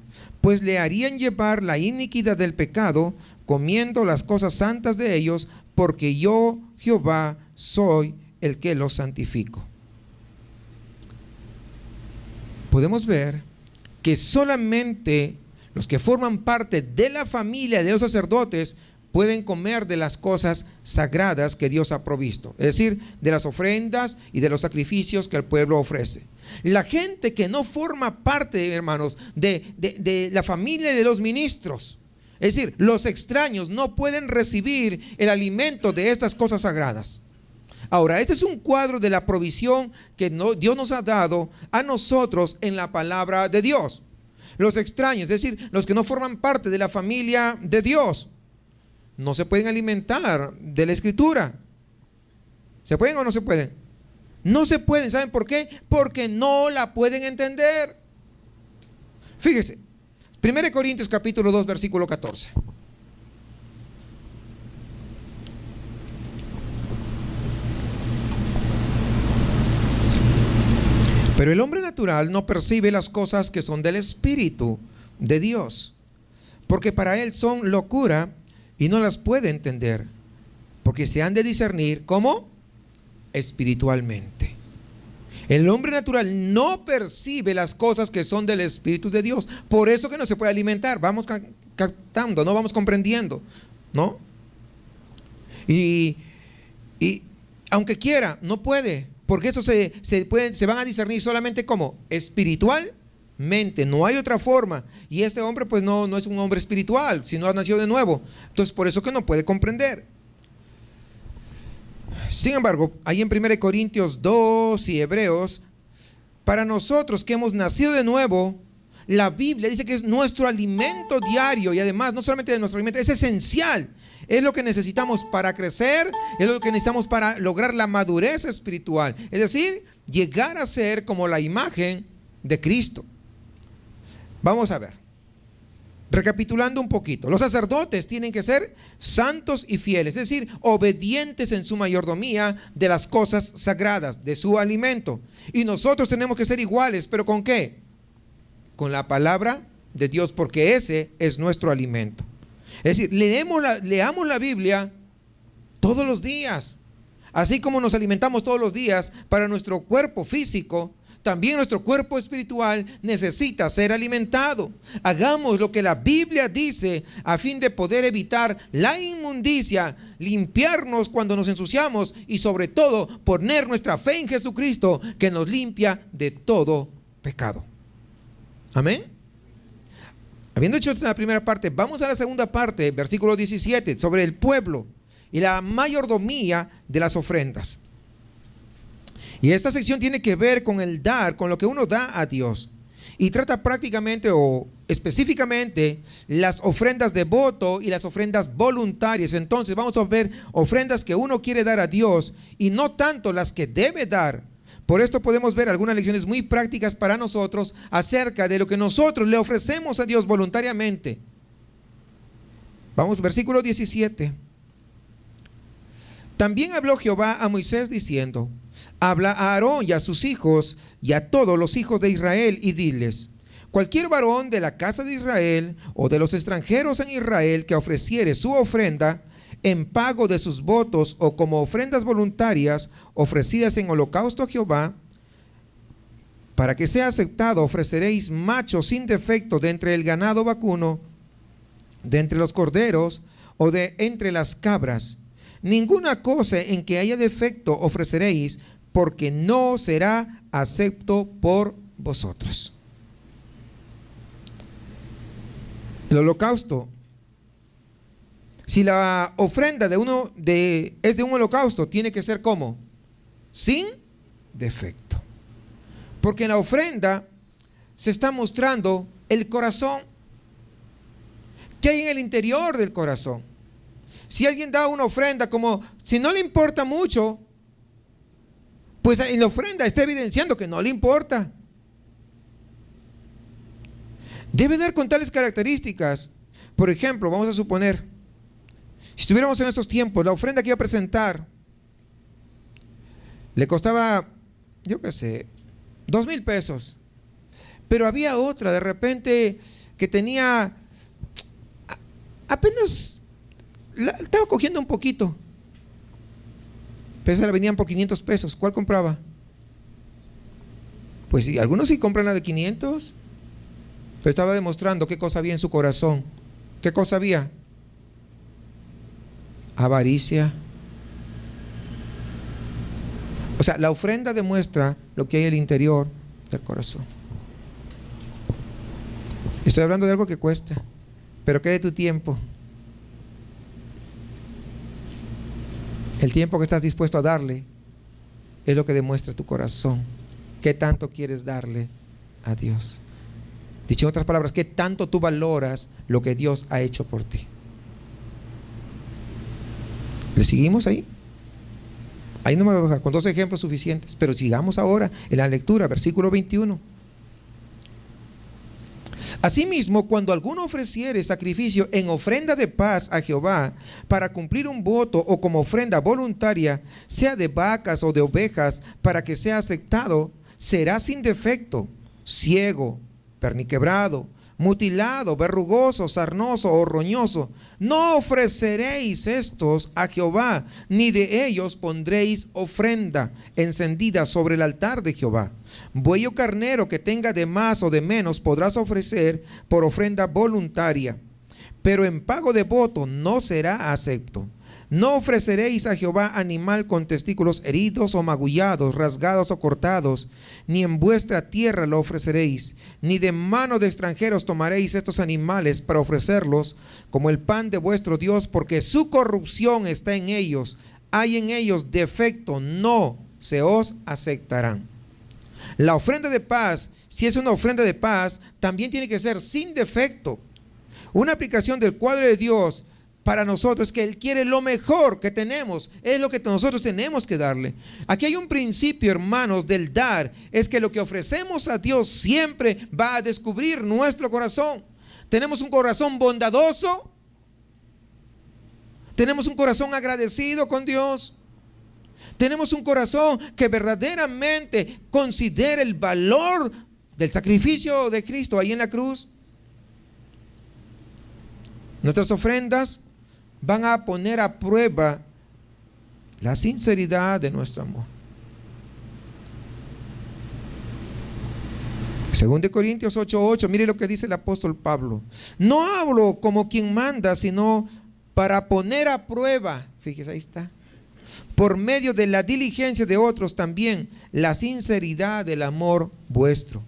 pues le harían llevar la iniquidad del pecado, comiendo las cosas santas de ellos, porque yo, Jehová, soy el que los santifico. Podemos ver que solamente los que forman parte de la familia de los sacerdotes pueden comer de las cosas sagradas que Dios ha provisto, es decir, de las ofrendas y de los sacrificios que el pueblo ofrece. La gente que no forma parte, hermanos, de la familia de los ministros, es decir, los extraños, no pueden recibir el alimento de estas cosas sagradas. Ahora, este es un cuadro de la provisión que Dios nos ha dado a nosotros en la palabra de Dios. Los extraños, es decir, los que no forman parte de la familia de Dios, no se pueden alimentar de la escritura. ¿Se pueden o no se pueden? No se pueden. ¿Saben por qué? Porque no la pueden entender. Fíjese, 1 Corintios capítulo 2 versículo 14. Pero el hombre natural no percibe las cosas que son del Espíritu de Dios, porque para él son locura y no las puede entender, porque se han de discernir ¿cómo? Espiritualmente. El hombre natural no percibe las cosas que son del Espíritu de Dios. Por eso que no se puede alimentar. Vamos captando, no vamos comprendiendo, ¿no? Y aunque quiera, no puede, porque eso se van a discernir solamente como espiritualmente. No hay otra forma. Y este hombre pues no es un hombre espiritual, sino ha nacido de nuevo. Entonces por eso que no puede comprender. Sin embargo, ahí en 1 Corintios 2 y Hebreos, para nosotros que hemos nacido de nuevo, la Biblia dice que es nuestro alimento diario, y además no solamente de nuestro alimento, es esencial. Es lo que necesitamos para crecer, es lo que necesitamos para lograr la madurez espiritual. Es decir, llegar a ser como la imagen de Cristo. Vamos a ver. Recapitulando un poquito, los sacerdotes tienen que ser santos y fieles, es decir, obedientes en su mayordomía de las cosas sagradas, de su alimento. Y nosotros tenemos que ser iguales, ¿pero con qué? Con la palabra de Dios, porque ese es nuestro alimento. Es decir, leamos la Biblia todos los días, así como nos alimentamos todos los días para nuestro cuerpo físico. También nuestro cuerpo espiritual necesita ser alimentado. Hagamos lo que la Biblia dice a fin de poder evitar la inmundicia, limpiarnos cuando nos ensuciamos y sobre todo poner nuestra fe en Jesucristo, que nos limpia de todo pecado. Amén. Habiendo hecho la primera parte, vamos a la segunda parte, versículo 17, sobre el pueblo y la mayordomía de las ofrendas. Y esta sección tiene que ver con el dar, con lo que uno da a Dios. Y trata prácticamente o específicamente las ofrendas de voto y las ofrendas voluntarias. Entonces vamos a ver ofrendas que uno quiere dar a Dios y no tanto las que debe dar. Por esto podemos ver algunas lecciones muy prácticas para nosotros acerca de lo que nosotros le ofrecemos a Dios voluntariamente. Vamos, versículo 17. También habló Jehová a Moisés diciendo: habla a Aarón y a sus hijos y a todos los hijos de Israel y diles: cualquier varón de la casa de Israel o de los extranjeros en Israel que ofreciere su ofrenda en pago de sus votos o como ofrendas voluntarias ofrecidas en holocausto a Jehová, para que sea aceptado, ofreceréis macho sin defecto de entre el ganado vacuno, de entre los corderos o de entre las cabras. Ninguna cosa en que haya defecto ofreceréis, porque no será acepto por vosotros. El holocausto. Si la ofrenda es de un holocausto, tiene que ser ¿cómo? Sin defecto. Porque en la ofrenda se está mostrando el corazón. ¿Qué hay en el interior del corazón? Si alguien da una ofrenda como si no le importa mucho, pues en la ofrenda está evidenciando que no le importa. Debe dar con tales características. Por ejemplo, vamos a suponer, si estuviéramos en estos tiempos, la ofrenda que iba a presentar le costaba, yo qué sé, 2,000 pesos. Pero había otra de repente que tenía apenas, estaba cogiendo un poquito, pero se la vendían por 500 pesos. ¿Cuál compraba? Pues sí, algunos sí compran la de 500, pero estaba demostrando qué cosa había en su corazón. ¿Qué cosa había? Avaricia. O sea, la ofrenda demuestra lo que hay en el interior del corazón. Estoy hablando de algo que cuesta, pero ¿qué de tu tiempo? El tiempo que estás dispuesto a darle es lo que demuestra tu corazón. ¿Qué tanto quieres darle a Dios? Dicho en otras palabras, ¿qué tanto tú valoras lo que Dios ha hecho por ti? ¿Le seguimos ahí? Ahí no me voy a bajar con 2 ejemplos suficientes, pero sigamos ahora en la lectura, versículo 21. Asimismo, cuando alguno ofreciere sacrificio en ofrenda de paz a Jehová para cumplir un voto o como ofrenda voluntaria, sea de vacas o de ovejas, para que sea aceptado, será sin defecto, ciego, perniquebrado, mutilado, verrugoso, sarnoso o roñoso. No ofreceréis estos a Jehová, ni de ellos pondréis ofrenda encendida sobre el altar de Jehová. Buey o carnero que tenga de más o de menos podrás ofrecer por ofrenda voluntaria, pero en pago de voto no será acepto. No ofreceréis a Jehová animal con testículos heridos o magullados, rasgados o cortados, ni en vuestra tierra lo ofreceréis, ni de mano de extranjeros tomaréis estos animales para ofrecerlos como el pan de vuestro Dios, porque su corrupción está en ellos, hay en ellos defecto, no se os aceptarán. La ofrenda de paz, si es una ofrenda de paz, también tiene que ser sin defecto. Una aplicación del cuadro de Dios para nosotros es que Él quiere lo mejor que tenemos, es lo que nosotros tenemos que darle. Aquí hay un principio, hermanos, del dar, es que lo que ofrecemos a Dios siempre va a descubrir nuestro corazón. tenemos un corazón bondadoso, tenemos un corazón agradecido con Dios, tenemos un corazón que verdaderamente considera el valor del sacrificio de Cristo ahí en la cruz. Nuestras ofrendas van a poner a prueba la sinceridad de nuestro amor. 2 Corintios 8:8, mire lo que dice el apóstol Pablo. No hablo como quien manda, sino para poner a prueba, fíjese, ahí está, por medio de la diligencia de otros también, la sinceridad del amor vuestro.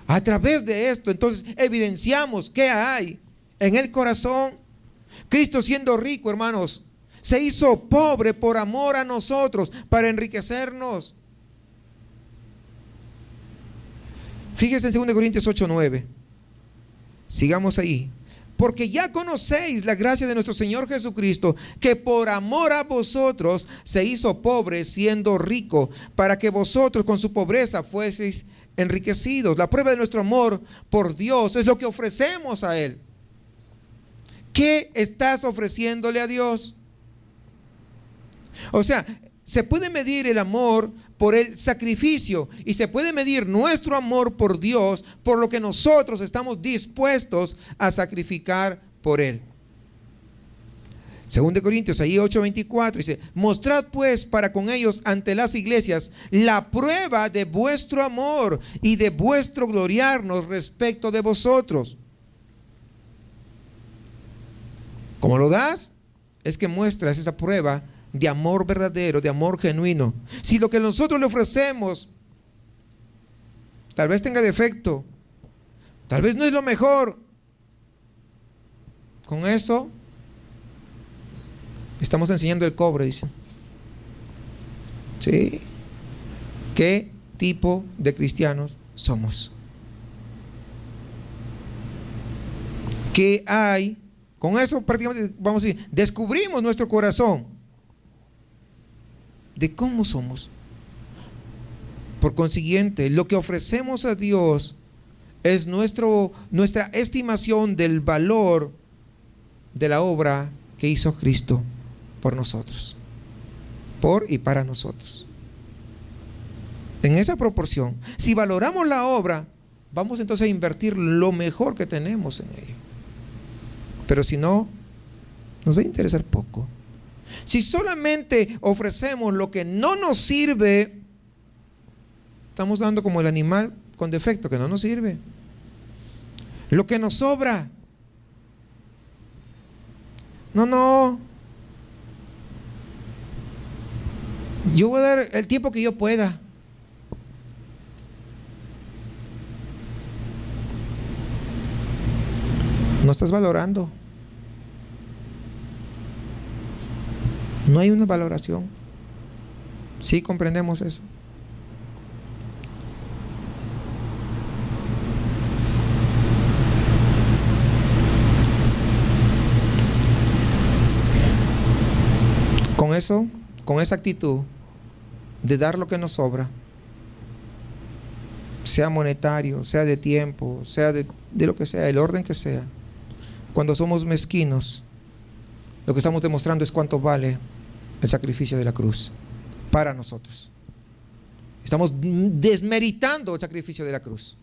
A través de esto, entonces, evidenciamos qué hay en el corazón. Cristo, siendo rico, hermanos, se hizo pobre por amor a nosotros, para enriquecernos. Fíjese en 2 Corintios 8:9. Sigamos ahí. Porque ya conocéis la gracia de nuestro Señor Jesucristo, que por amor a vosotros se hizo pobre siendo rico, para que vosotros con su pobreza fueseis enriquecidos. La prueba de nuestro amor por Dios es lo que ofrecemos a Él. ¿Qué estás ofreciéndole a Dios? O sea, se puede medir el amor por el sacrificio y se puede medir nuestro amor por Dios por lo que nosotros estamos dispuestos a sacrificar por Él. 2 Corintios ahí 8:24 dice: mostrad pues para con ellos ante las iglesias la prueba de vuestro amor y de vuestro gloriarnos respecto de vosotros. ¿Cómo lo das? Es que muestras esa prueba de amor verdadero, de amor genuino. Si lo que nosotros le ofrecemos tal vez tenga defecto, tal vez no es lo mejor, con eso estamos enseñando el cobre, dice. ¿Sí? ¿Qué tipo de cristianos somos? ¿Qué hay? Con eso prácticamente, vamos a decir, descubrimos nuestro corazón de cómo somos. Por consiguiente, lo que ofrecemos a Dios es nuestra estimación del valor de la obra que hizo Cristo por nosotros, por y para nosotros. En esa proporción, si valoramos la obra, vamos entonces a invertir lo mejor que tenemos en ella. Pero si no, nos va a interesar poco. Si solamente ofrecemos lo que no nos sirve, estamos dando como el animal con defecto que no nos sirve. Lo que nos sobra. No. Yo voy a dar el tiempo que yo pueda. No estás valorando. No hay una valoración. Sí, comprendemos eso. Con eso, con esa actitud de dar lo que nos sobra, sea monetario, sea de tiempo, sea de lo que sea, el orden que sea, cuando somos mezquinos, lo que estamos demostrando es cuánto vale el sacrificio de la cruz para nosotros. Estamos desmeritando el sacrificio de la cruz,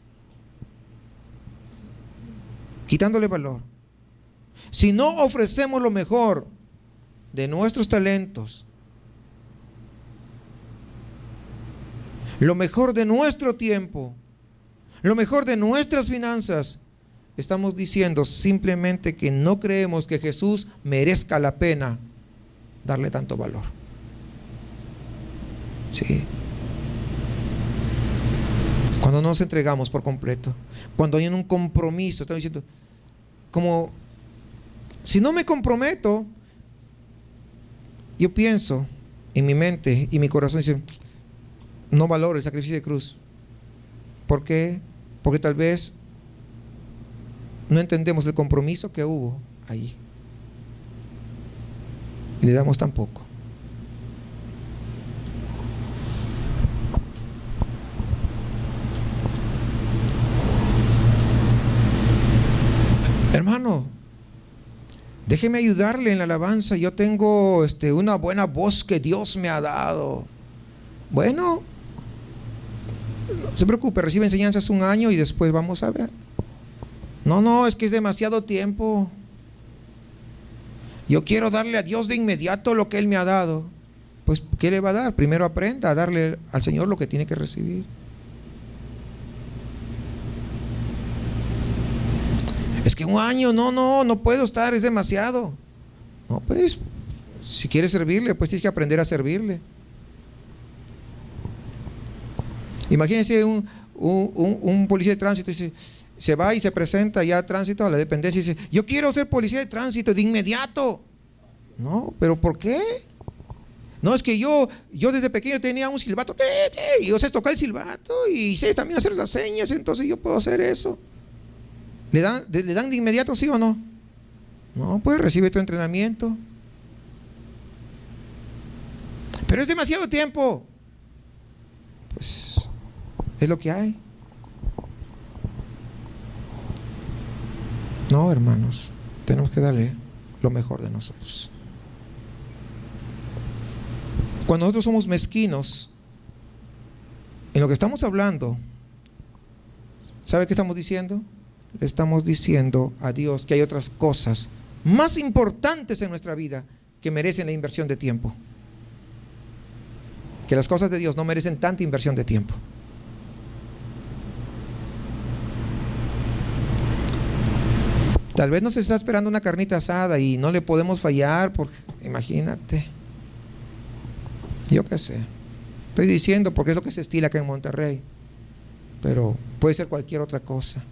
quitándole valor. Si no ofrecemos lo mejor de nuestros talentos, lo mejor de nuestro tiempo, lo mejor de nuestras finanzas, estamos diciendo simplemente que no creemos que Jesús merezca la pena darle tanto valor. Sí. Cuando nos entregamos por completo, cuando hay un compromiso, estamos diciendo, como si no me comprometo, yo pienso en mi mente y mi corazón dice, no valoro el sacrificio de cruz. ¿Por qué? Porque tal vez no entendemos el compromiso que hubo allí. Le damos tan poco. Hermano, déjeme ayudarle en la alabanza. Yo tengo una buena voz que Dios me ha dado. Bueno, no se preocupe, recibe enseñanzas un año y después vamos a ver. No, es que es demasiado tiempo. Yo quiero darle a Dios de inmediato lo que Él me ha dado. Pues, ¿qué le va a dar? Primero aprenda a darle al Señor lo que tiene que recibir. Es que un año, no puedo estar, es demasiado. No, pues, si quieres servirle, pues tienes que aprender a servirle. Imagínense un policía de tránsito, dice, se va y se presenta ya a tránsito, a la dependencia, y dice, yo quiero ser policía de tránsito de inmediato. No, pero ¿por qué? No, es que yo desde pequeño tenía un silbato, y yo sé tocar el silbato y sé también hacer las señas, entonces yo puedo hacer eso. ¿Le dan de inmediato, sí o no? No, pues recibe tu entrenamiento. Pero es demasiado tiempo. Pues es lo que hay. No, hermanos, tenemos que darle lo mejor de nosotros. Cuando nosotros somos mezquinos en lo que estamos hablando, ¿sabe qué estamos diciendo? Le estamos diciendo a Dios que hay otras cosas más importantes en nuestra vida que merecen la inversión de tiempo. Que las cosas de Dios no merecen tanta inversión de tiempo. Tal vez nos está esperando una carnita asada y no le podemos fallar, porque imagínate. Yo qué sé. Estoy diciendo porque es lo que se estila acá en Monterrey. Pero puede ser cualquier otra cosa.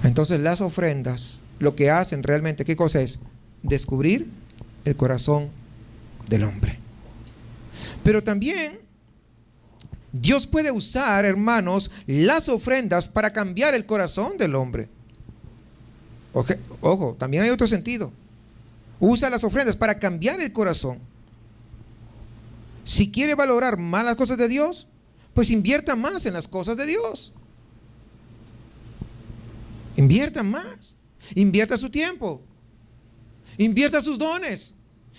Entonces las ofrendas lo que hacen realmente, ¿qué cosa es? Descubrir el corazón del hombre. Pero también Dios puede usar, hermanos, las ofrendas para cambiar el corazón del hombre. Ojo, también hay otro sentido. Usa las ofrendas para cambiar el corazón. Si quiere valorar más las cosas de Dios, pues invierta más en las cosas de Dios. Invierta más. Invierta su tiempo. Invierta sus dones.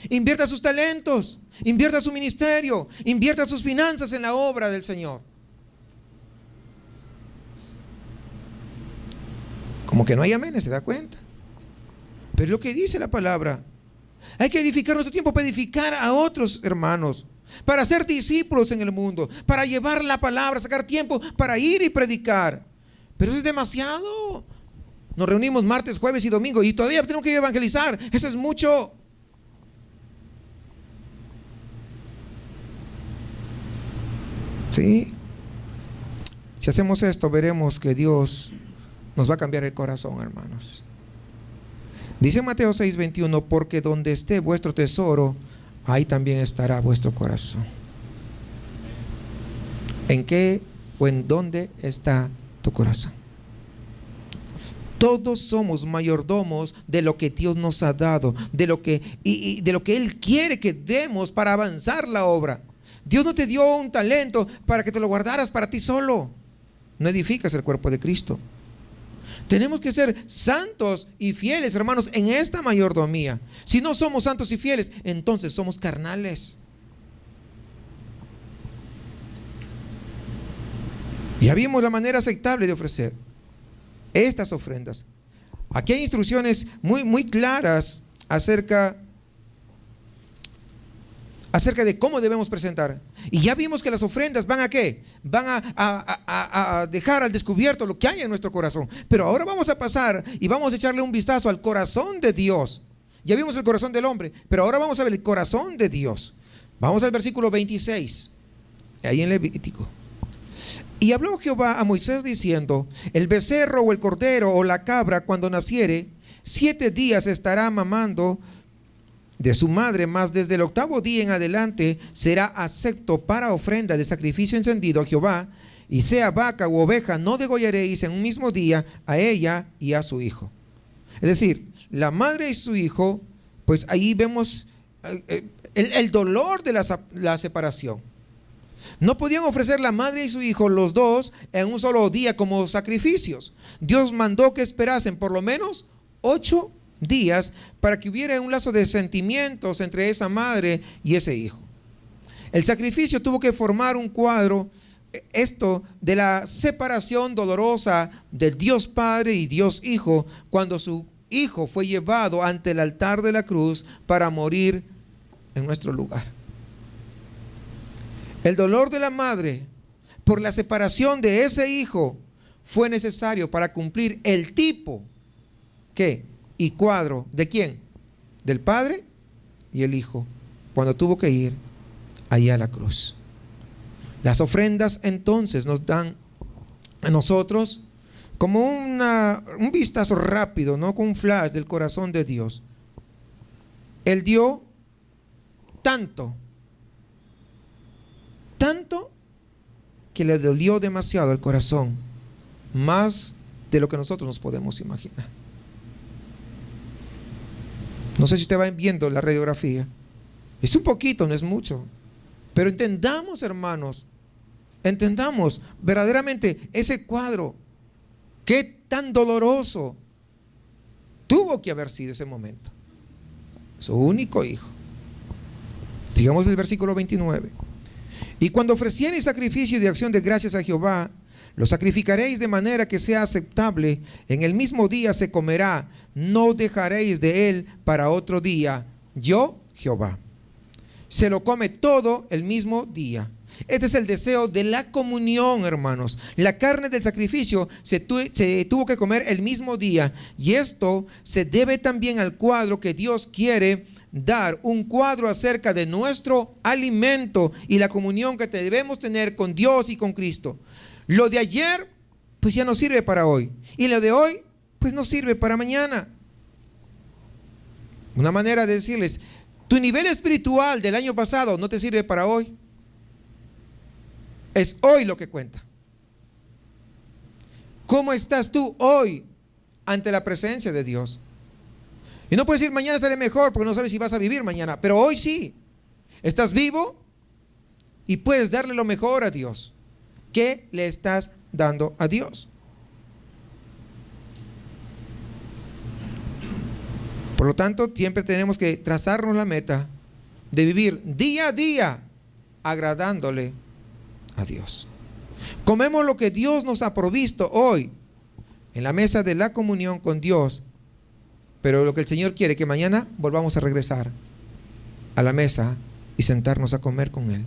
Invierta sus talentos. Invierta su ministerio. Invierta sus finanzas en la obra del Señor. Como que no hay amenes, ¿se da cuenta? Pero es lo que dice la palabra. Hay que edificar nuestro tiempo para edificar a otros hermanos, para ser discípulos en el mundo, para llevar la palabra, sacar tiempo para ir y predicar. Pero eso es demasiado. Nos reunimos martes, jueves y domingo y todavía tenemos que evangelizar. Eso es mucho. ¿Sí? Si hacemos esto, veremos que Dios nos va a cambiar el corazón, hermanos. Dice Mateo 6:21, porque donde esté vuestro tesoro, ahí también estará vuestro corazón. ¿En qué o en dónde está tu corazón? Todos somos mayordomos de lo que Dios nos ha dado, de lo que Él quiere que demos para avanzar la obra. Dios no te dio un talento para que te lo guardaras para ti solo. No edificas el cuerpo de Cristo. Tenemos que ser santos y fieles, hermanos, en esta mayordomía. Si no somos santos y fieles, entonces somos carnales. Ya vimos la manera aceptable de ofrecer estas ofrendas. Aquí hay instrucciones muy claras acerca de cómo debemos presentar. Y ya vimos que las ofrendas van a ¿qué? Van a dejar al descubierto lo que hay en nuestro corazón. Pero ahora vamos a pasar y vamos a echarle un vistazo al corazón de Dios. Ya vimos el corazón del hombre, pero ahora vamos a ver el corazón de Dios. Vamos al versículo 26, ahí en Levítico. Y habló Jehová a Moisés diciendo: el becerro o el cordero o la cabra cuando naciere, 7 días estará mamando de su madre, mas desde el 8º día en adelante será acepto para ofrenda de sacrificio encendido a Jehová. Y sea vaca u oveja, no degollaréis en un mismo día a ella y a su hijo. Es decir, la madre y su hijo, pues ahí vemos el dolor de la separación. No podían ofrecer la madre y su hijo, los dos, en un solo día como sacrificios. Dios mandó que esperasen por lo menos 8 días para que hubiera un lazo de sentimientos entre esa madre y ese hijo. El sacrificio tuvo que formar un cuadro, esto de la separación dolorosa del Dios Padre y Dios Hijo, cuando su hijo fue llevado ante el altar de la cruz para morir en nuestro lugar. El dolor de la madre por la separación de ese hijo fue necesario para cumplir el tipo, ¿qué? Y cuadro, ¿de quién? Del Padre y el Hijo, cuando tuvo que ir allá a la cruz. Las ofrendas entonces nos dan a nosotros como un vistazo rápido, ¿no? Con un flash del corazón de Dios. Él dio tanto que le dolió demasiado el corazón, más de lo que nosotros nos podemos imaginar. No sé si usted va viendo la radiografía. Es un poquito, no es mucho. Pero entendamos, hermanos, entendamos verdaderamente ese cuadro. Qué tan doloroso tuvo que haber sido ese momento. Su único hijo. Sigamos el versículo 29. Y cuando ofreciereis sacrificio de acción de gracias a Jehová, lo sacrificaréis de manera que sea aceptable. En el mismo día se comerá, no dejaréis de él para otro día. Yo, Jehová. Se lo come todo el mismo día. Este es el deseo de la comunión, hermanos. La carne del sacrificio se tuvo que comer el mismo día. Y esto se debe también al cuadro que Dios quiere dar, un cuadro acerca de nuestro alimento y la comunión que debemos tener con Dios y con Cristo. Lo de ayer, pues ya no sirve para hoy. Y lo de hoy, pues no sirve para mañana. Una manera de decirles, tu nivel espiritual del año pasado no te sirve para hoy. Es hoy lo que cuenta. ¿Cómo estás tú hoy ante la presencia de Dios? Y no puedes decir mañana estaré mejor porque no sabes si vas a vivir mañana, pero hoy sí. Estás vivo y puedes darle lo mejor a Dios. ¿Qué le estás dando a Dios? Por lo tanto, siempre tenemos que trazarnos la meta de vivir día a día agradándole a Dios. Comemos lo que Dios nos ha provisto hoy en la mesa de la comunión con Dios, pero lo que el Señor quiere que mañana volvamos a regresar a la mesa y sentarnos a comer con Él.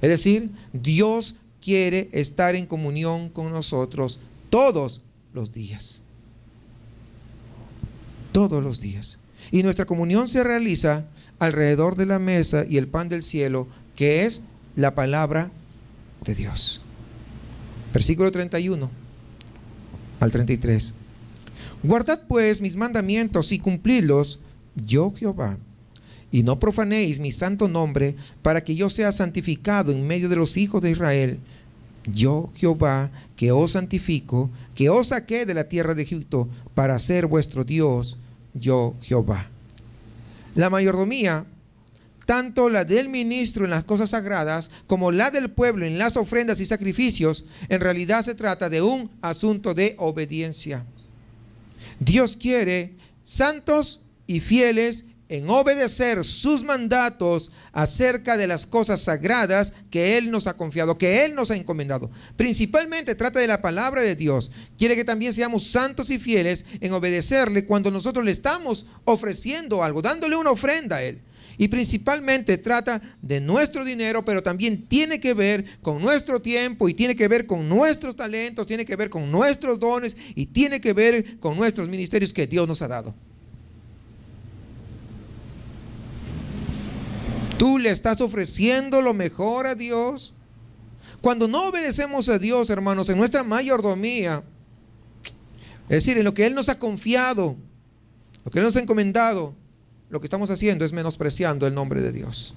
Es decir, Dios quiere estar en comunión con nosotros todos los días. Todos los días. Y nuestra comunión se realiza alrededor de la mesa y el pan del cielo, que es la palabra de Dios. Versículo 31 al 33. Guardad pues mis mandamientos y cumplidlos, yo Jehová, y no profanéis mi santo nombre, para que yo sea santificado en medio de los hijos de Israel. Yo Jehová, que os santifico, que os saqué de la tierra de Egipto para ser vuestro Dios, yo Jehová. La mayordomía, tanto la del ministro en las cosas sagradas como la del pueblo en las ofrendas y sacrificios, en realidad se trata de un asunto de obediencia. Dios quiere santos y fieles en obedecer sus mandatos acerca de las cosas sagradas que Él nos ha confiado, que Él nos ha encomendado. Principalmente trata de la palabra de Dios. Quiere que también seamos santos y fieles en obedecerle cuando nosotros le estamos ofreciendo algo, dándole una ofrenda a Él. Y principalmente trata de nuestro dinero, pero también tiene que ver con nuestro tiempo y tiene que ver con nuestros talentos, tiene que ver con nuestros dones y tiene que ver con nuestros ministerios que Dios nos ha dado. ¿Tú le estás ofreciendo lo mejor a Dios? Cuando no obedecemos a Dios, hermanos, en nuestra mayordomía, es decir, en lo que Él nos ha confiado, lo que Él nos ha encomendado, lo que estamos haciendo es menospreciando el nombre de Dios.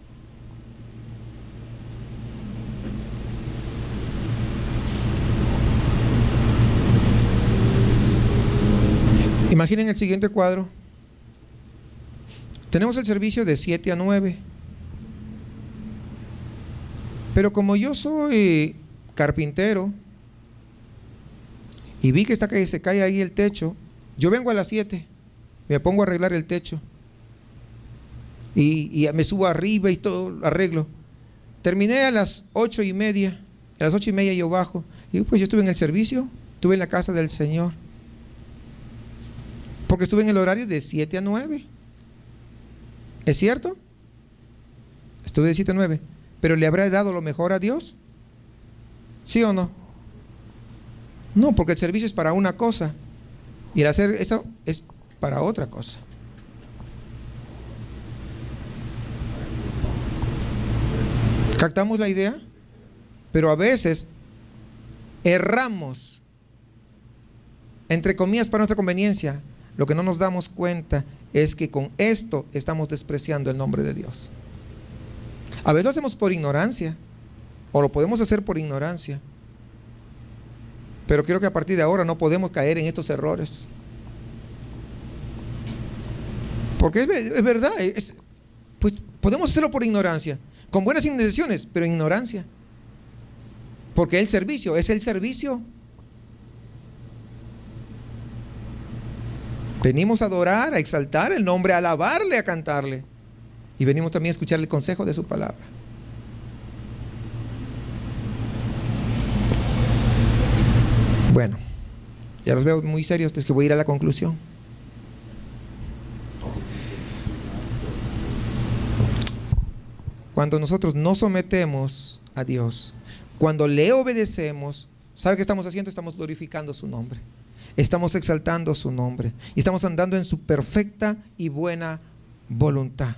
Imaginen el siguiente cuadro. Tenemos el servicio de 7 a 9. Pero como yo soy carpintero y vi que se cae ahí el techo, yo vengo a las 7, me pongo a arreglar el techo y me subo arriba y todo arreglo. Terminé a las 8:30. A las 8:30 yo bajo y pues yo estuve en el servicio, estuve en la casa del Señor, porque estuve en el horario de 7 a 9. ¿Es cierto? Estuve de 7 a 9. ¿Pero le habrá dado lo mejor a Dios? ¿Sí o no? No, porque el servicio es para una cosa y el hacer eso es para otra cosa. ¿Captamos la idea? Pero a veces erramos, entre comillas, para nuestra conveniencia. Lo que no nos damos cuenta es que con esto estamos despreciando el nombre de Dios. A veces lo hacemos por ignorancia, o lo podemos hacer por ignorancia, pero creo que a partir de ahora no podemos caer en estos errores, porque es verdad, pues podemos hacerlo por ignorancia, con buenas intenciones, pero en ignorancia, porque el servicio es el servicio. Venimos a adorar, a exaltar el nombre, a alabarle, a cantarle. Y venimos también a escuchar el consejo de su palabra. Bueno, ya los veo muy serios, es que voy a ir a la conclusión. Cuando nosotros nos sometemos a Dios, cuando le obedecemos, ¿sabe qué estamos haciendo? Estamos glorificando su nombre. Estamos exaltando su nombre. Y estamos andando en su perfecta y buena voluntad.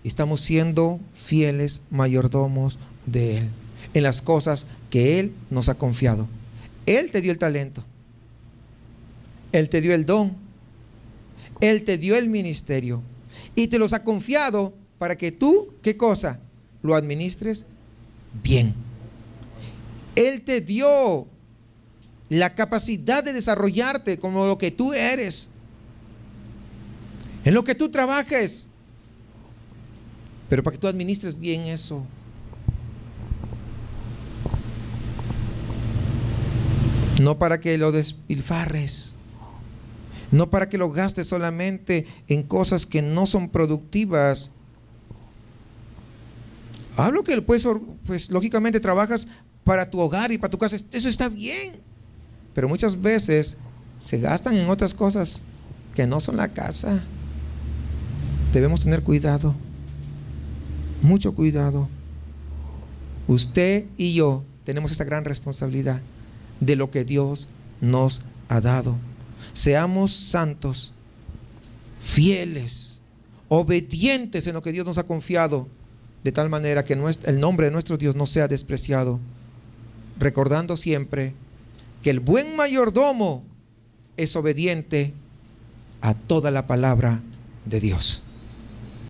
Estamos siendo fieles mayordomos de Él en las cosas que Él nos ha confiado. Él te dio el talento, Él te dio el don, Él te dio el ministerio y te los ha confiado para que tú, ¿qué cosa? Lo administres bien. Él te dio la capacidad de desarrollarte como lo que tú eres, en lo que tú trabajes, pero para que tú administres bien eso. No para que lo despilfarres, no para que lo gastes solamente en cosas que no son productivas. Hablo que pues lógicamente trabajas para tu hogar y para tu casa, eso está bien, pero muchas veces se gastan en otras cosas que no son la casa. Debemos tener cuidado, mucho cuidado. Usted y yo tenemos esa gran responsabilidad de lo que Dios nos ha dado. Seamos santos, fieles, obedientes en lo que Dios nos ha confiado, de tal manera que el nombre de nuestro Dios no sea despreciado, recordando siempre que el buen mayordomo es obediente a toda la palabra de Dios.